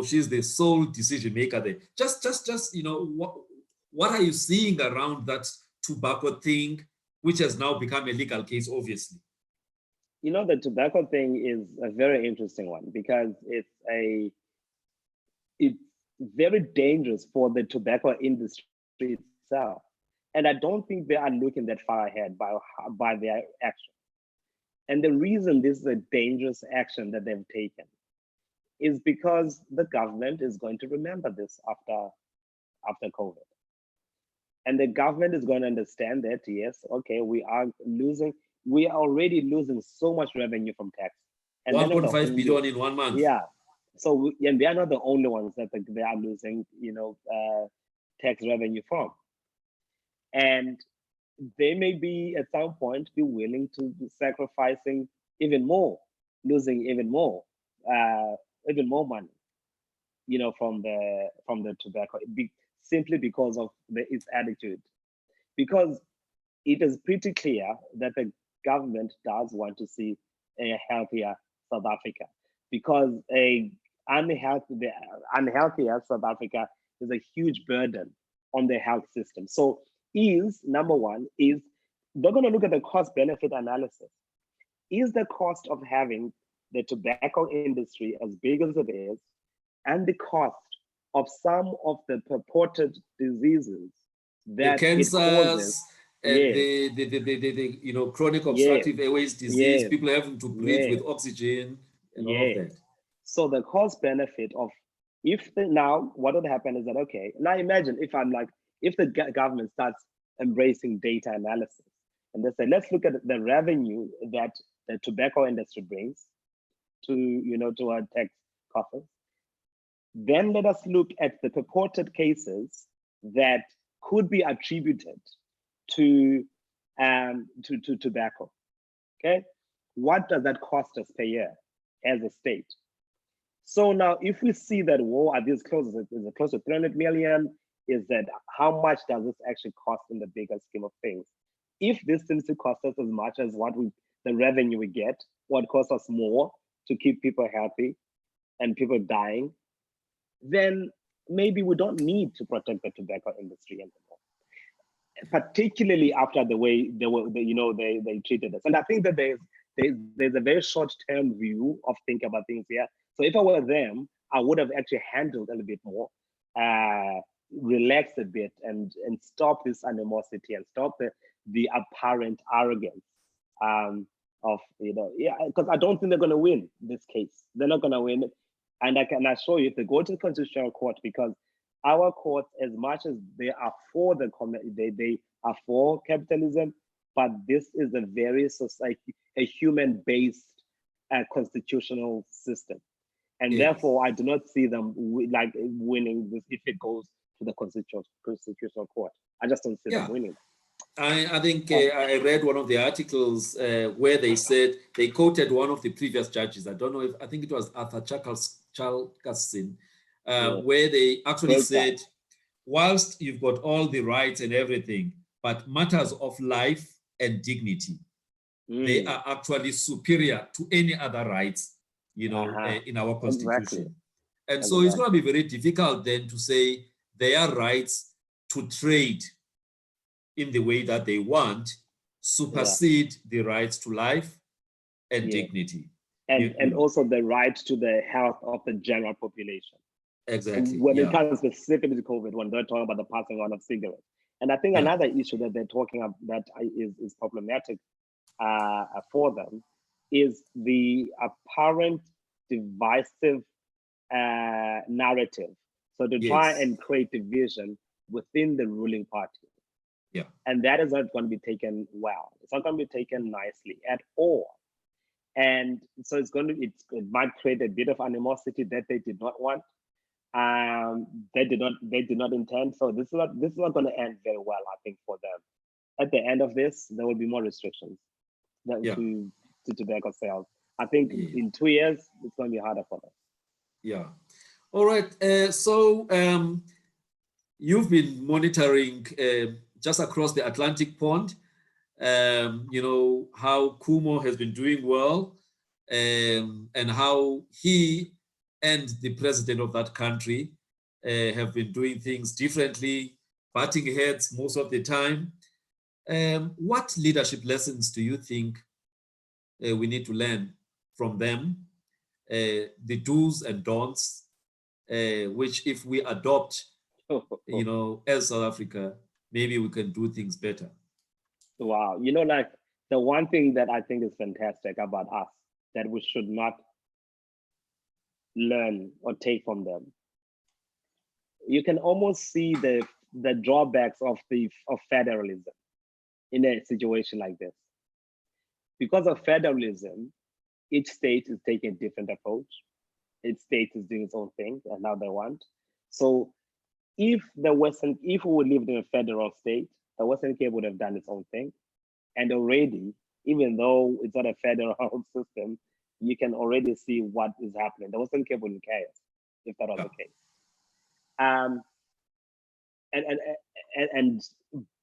she's the sole decision maker there. Just what are you seeing around that tobacco thing, which has now become a legal case, obviously? The tobacco thing is a very interesting one, because it's very dangerous for the tobacco industry itself. And I don't think they are looking that far ahead by their action. And the reason this is a dangerous action that they've taken is because the government is going to remember this after COVID. And the government is going to understand that, yes, okay, we are already losing so much revenue from tax. And 1.5 billion in 1 month. Yeah. So, and they are not the only ones that they are losing, tax revenue from. And they may be at some point be willing to be sacrificing even more, losing even more money, from the tobacco, simply because of its attitude. Because it is pretty clear that the government does want to see a healthier South Africa, because the unhealthier South Africa is a huge burden on the health system. So number one is they're going to look at the cost benefit analysis. Is the cost of having the tobacco industry as big as it is, and the cost of some of the purported diseases that the cancers, it causes, and yes, the chronic yes, obstructive airways disease, yes, people having to breathe yes, with oxygen and all of yes. that. So the cost benefit of now what would happen is that, okay, now imagine if the government starts embracing data analysis, and they say, let's look at the revenue that the tobacco industry brings to our tax coffers. Then let us look at the purported cases that could be attributed to tobacco. Okay, what does that cost us per year as a state? So now, if we see that, whoa, are these close? Is it close to 300 million? Is that how much does this actually cost in the bigger scheme of things? If this seems to cost us as much as the revenue we get, what costs us more to keep people healthy and people dying, then maybe we don't need to protect the tobacco industry anymore. Particularly after the way they treated us. And I think that there's a very short-term view of thinking about things here. So if I were them, I would have actually handled a little bit more, relaxed a bit, and stop this animosity and stop the apparent arrogance of because I don't think they're going to win this case. They're not going to win, and I can assure you, if they go to the Constitutional Court, because our courts, as much as they are for they are for capitalism, but this is a very a human-based constitutional system. And Yes. therefore, I do not see them winning this if it goes to the Constitutional Court. I just don't see them winning. I think I read one of the articles where they quoted one of the previous judges. I think it was Arthur Chalkerson, where they actually said, whilst you've got all the rights and everything, but matters of life and dignity, they are actually superior to any other rights, in our constitution. Exactly. And so it's going to be very difficult then to say their rights to trade in the way that they want supersede the rights to life and dignity. And also the right to the health of the general population. Exactly. When it comes specifically to COVID, when they're talking about the passing on of cigarettes. And I think another issue that they're talking about that is problematic for them is the apparent divisive narrative. So to try and create division within the ruling party. Yeah. And that is not going to be taken well. It's not going to be taken nicely at all. And so it might create a bit of animosity that they did not want. They did not intend. So this is not going to end very well, I think, for them. At the end of this, there will be more restrictions to tobacco sales. I think in 2 years, it's going to be harder for them. Yeah. All right. So you've been monitoring just across the Atlantic pond, how Kumo has been doing well, and how he and the president of that country have been doing things differently, butting heads most of the time. What leadership lessons do you think we need to learn from them? The do's and don'ts, which if we adopt, as South Africa, maybe we can do things better. Wow. The one thing that I think is fantastic about us that we should not learn or take from them, you can almost see the drawbacks of federalism in a situation like this. Because of federalism, each state is taking a different approach. Each state is doing its own thing and how they want. So if we lived in a federal state, the Western Cape would have done its own thing. And already, even though it's not a federal system, you can already see what is happening. The Western Cape would be chaos if that was the case.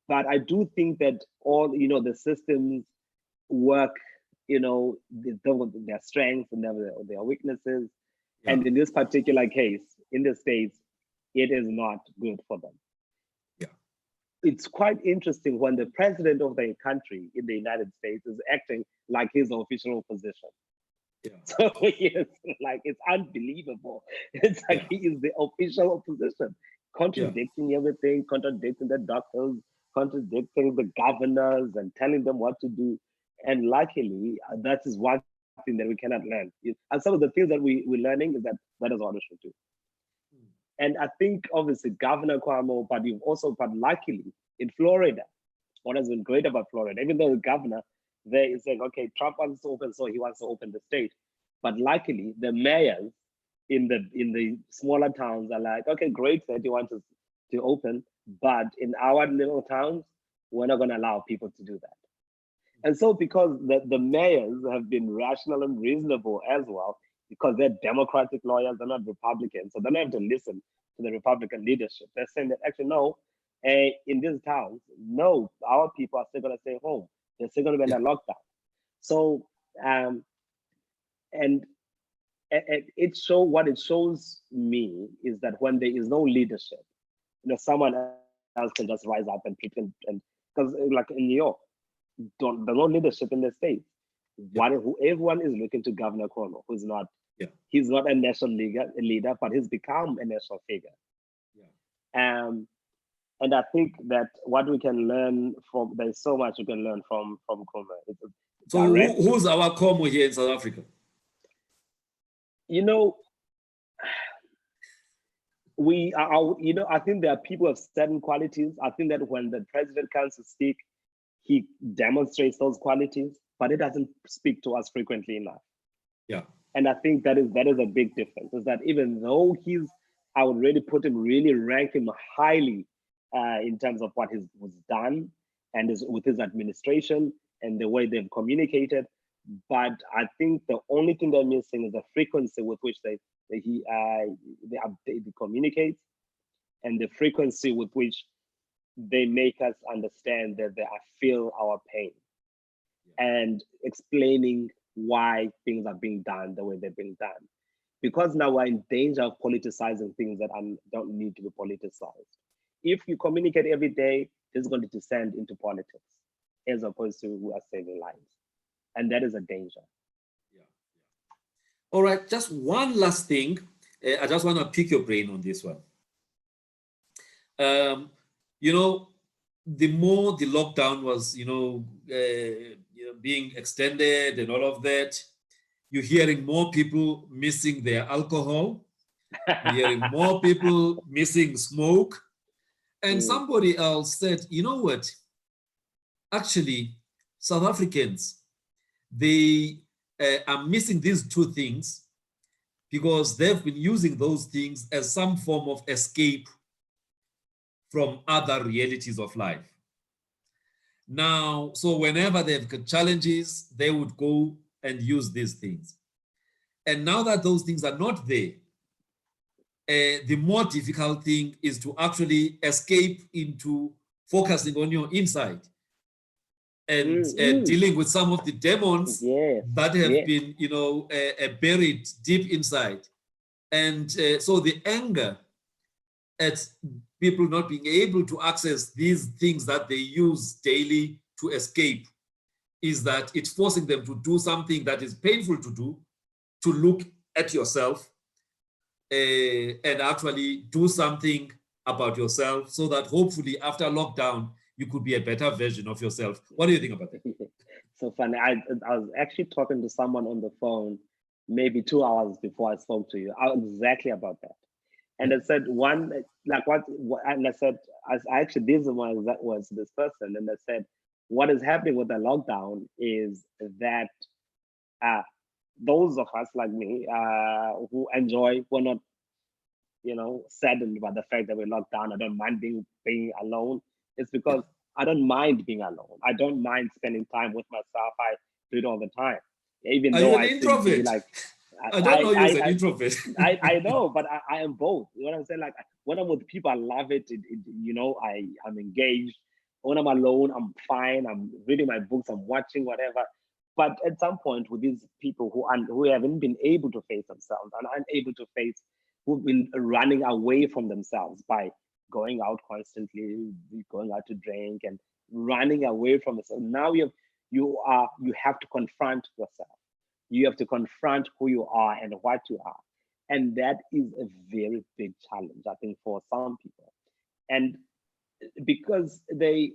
But I do think that all, the systems work, their strengths and their weaknesses. Yeah. And in this particular case, in the States, it is not good for them. Yeah. It's quite interesting when the president of the country in the United States is acting like his official position. Yeah. So it's unbelievable. It's like he is the official opposition, contradicting everything, contradicting the doctors, contradicting the governors and telling them what to do. And luckily, that is one thing that we cannot learn. And some of the things that we're learning is that is what we should do. And I think obviously Governor Cuomo, but luckily in Florida, what has been great about Florida, even though the governor there is saying, okay, Trump wants to open, so he wants to open the state. But luckily the mayors in the smaller towns are like, okay, great that you want to open, but in our little towns, we're not going to allow people to do that. And so because the mayors have been rational and reasonable as well, because they're Democratic lawyers, they're not Republicans, so they don't have to listen to the Republican leadership. They're saying that actually, no, in these towns, no, our people are still going to stay home. They're still going to be in a lockdown. So, and what it shows me is that when there is no leadership, someone else can just rise up and pretend, and because like in New York, there's no leadership in the state. Everyone is looking to Governor Cuomo, who's not, he's not a national leader, but he's become a national figure. And I think that what we can learn from, there's so much we can learn from Cuomo. So who's our Cuomo here in South Africa? We are, I think there are people of certain qualities. I think that when the president comes to speak, he demonstrates those qualities, but it doesn't speak to us frequently enough. Yeah. And I think that is a big difference, is that even though I would really rank him highly in terms of what was done and with his administration and the way they've communicated. But I think the only thing they're missing is the frequency with which they communicate, and the frequency with which they make us understand that they feel our pain, and explaining why things are being done the way they're being done. Because now we're in danger of politicizing things that don't need to be politicized. If you communicate every day, it's going to descend into politics, as opposed to we are saving lives. And that is a danger. Yeah. All right, just one last thing. I just want to pick your brain on this one. The more the lockdown was, being extended and all of that, you're hearing more people missing their alcohol. You're hearing more people missing smoke. And somebody else said, you know what? Actually, South Africans, they are missing these two things because they've been using those things as some form of escape from other realities of life. Now, so whenever they've got challenges, they would go and use these things. And now that those things are not there, the more difficult thing is to actually escape into focusing on your inside and dealing with some of the demons that have been, buried deep inside. And so the anger at people not being able to access these things that they use daily to escape is that it's forcing them to do something that is painful to do, to look at yourself and actually do something about yourself so that hopefully after lockdown, you could be a better version of yourself. What do you think about that? So funny. I was actually talking to someone on the phone maybe 2 hours before I spoke to you exactly about that. And I said, and I said, I actually, this one that was this person. And I said, what is happening with the lockdown is that those of us like me who we're not, saddened by the fact that we're locked down. I don't mind being alone. It's because I don't mind being alone. I don't mind spending time with myself. I do it all the time, even Are though you an I seem to be introvert? like, I don't know you as an introvert. I know, but I am both. You know what I'm saying? Like when I'm with people, I love it. You know, I'm engaged. When I'm alone, I'm fine. I'm reading my books. I'm watching whatever. But at some point, with these people who haven't been able to face themselves and aren't able to face, who've been running away from themselves by going out constantly, going out to drink and running away from themselves. Now you have to confront yourself. You have to confront who you are and what you are. And that is a very big challenge, I think, for some people. And because they're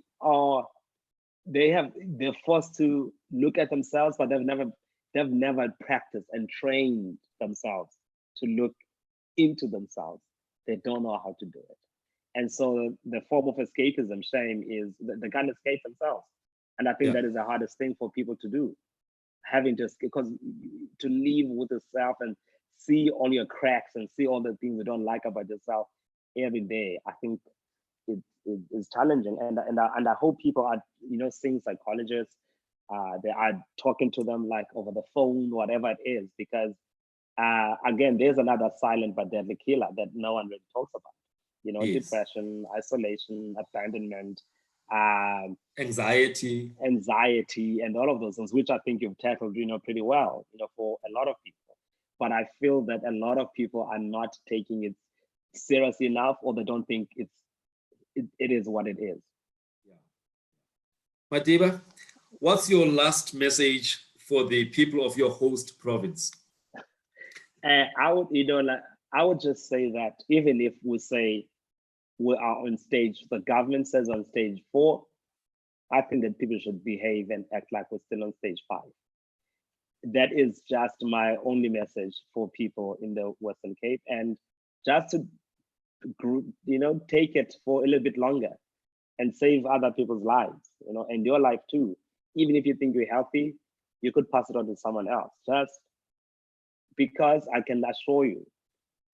forced to look at themselves, but they've never practiced and trained themselves to look into themselves. They don't know how to do it. And so the form of escapism, shame, is they can't escape themselves. And I think that is the hardest thing for people to do. Having to, because to live with yourself and see all your cracks and see all the things you don't like about yourself every day, I think it's challenging. And I hope people are, you know, seeing psychologists, they are talking to them like over the phone, whatever it is, because again, there's another silent but deadly killer that no one really talks about. You know, depression, isolation, abandonment, anxiety, and all of those things, which I think you've tackled, you know, pretty well, you know, for a lot of people. But I feel that a lot of people are not taking it seriously enough, or they don't think it is what it is. Madiba, what's your last message for the people of your host province? I would just say that even if we say we are on stage, the government says on stage 4, I think that people should behave and act like we're still on stage 5. That is just my only message for people in the Western Cape, and just to, you know, take it for a little bit longer and save other people's lives, you know, and your life too. Even if you think you're healthy, you could pass it on to someone else. Just because I can assure you,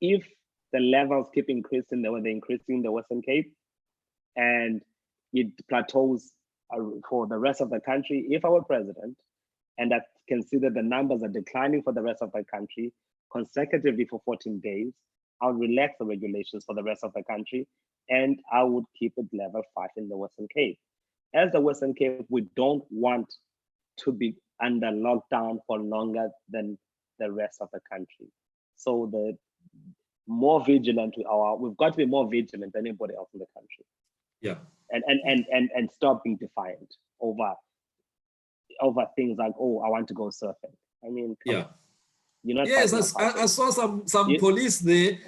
if the levels keep increasing the way they're increasing in the Western Cape, and it plateaus for the rest of the country, if I were president, and I consider the numbers are declining for the rest of the country consecutively for 14 days, I would relax the regulations for the rest of the country, and I would keep it level 5 in the Western Cape. As the Western Cape, we don't want to be under lockdown for longer than the rest of the country. So the more vigilant we've got to be more vigilant than anybody else in the country. Yeah. And stop being defiant over things like, oh, I want to go surfing. I mean, yeah. You're not. Yes, I saw some police there.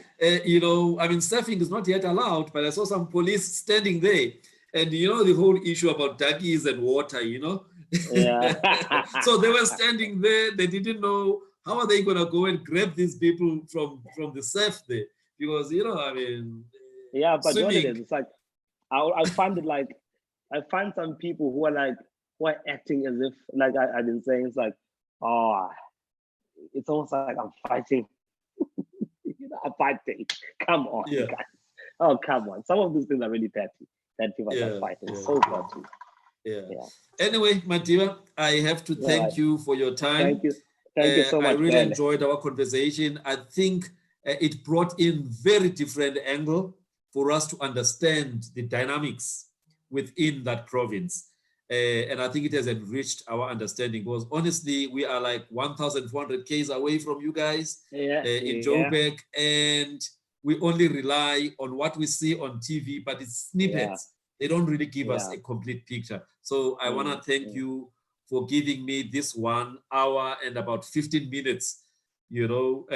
You know, I mean, surfing is not yet allowed, but I saw some police standing there, and you know the whole issue about duckies and water. You know, yeah. So they were standing there. They didn't know how are they going to go and grab these people from the surf there, because you know, I mean, yeah. But swimming. what it is, it's like I find it like I find some people who are acting as if, like I've been saying, it's like, oh, it's almost like I'm fighting. You know, I'm fighting. Come on, guys. Oh, come on. Some of these things are really petty that people are fighting. So petty. Yeah. Anyway, Madiba, I have to thank you for your time. Thank you. Thank you so much. I really enjoyed our conversation. I think it brought in very different angle for us to understand the dynamics within that province. And I think it has enriched our understanding, because honestly, we are like 1,400 k's away from you guys in Joburg, and we only rely on what we see on TV, but it's snippets. They don't really give us a complete picture. So I want to thank you for giving me this 1 hour and about 15 minutes, you know,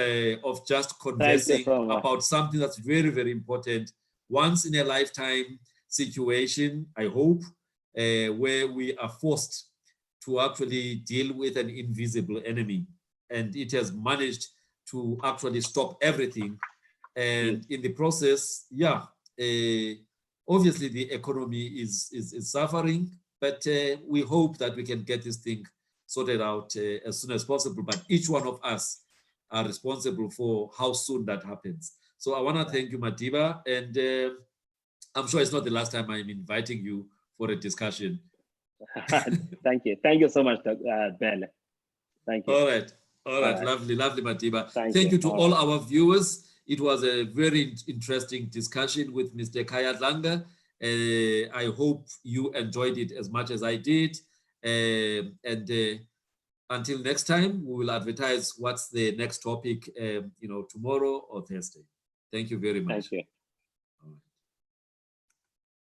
of just conversing about something that's very, very important. Once in a lifetime situation, I hope, where we are forced to actually deal with an invisible enemy. And it has managed to actually stop everything. And in the process, obviously the economy is suffering, but we hope that we can get this thing sorted out as soon as possible. But each one of us are responsible for how soon that happens. So I want to thank you, Madiba, and I'm sure it's not the last time I'm inviting you for a discussion. Thank you so much, Ben. Thank you. All right, lovely, Matiba. Thank you to all right. our viewers. It was a very interesting discussion with Mr. Kayadlanga. I hope you enjoyed it as much as I did. Until next time, we will advertise what's the next topic, tomorrow or Thursday. Thank you very much. Thank you.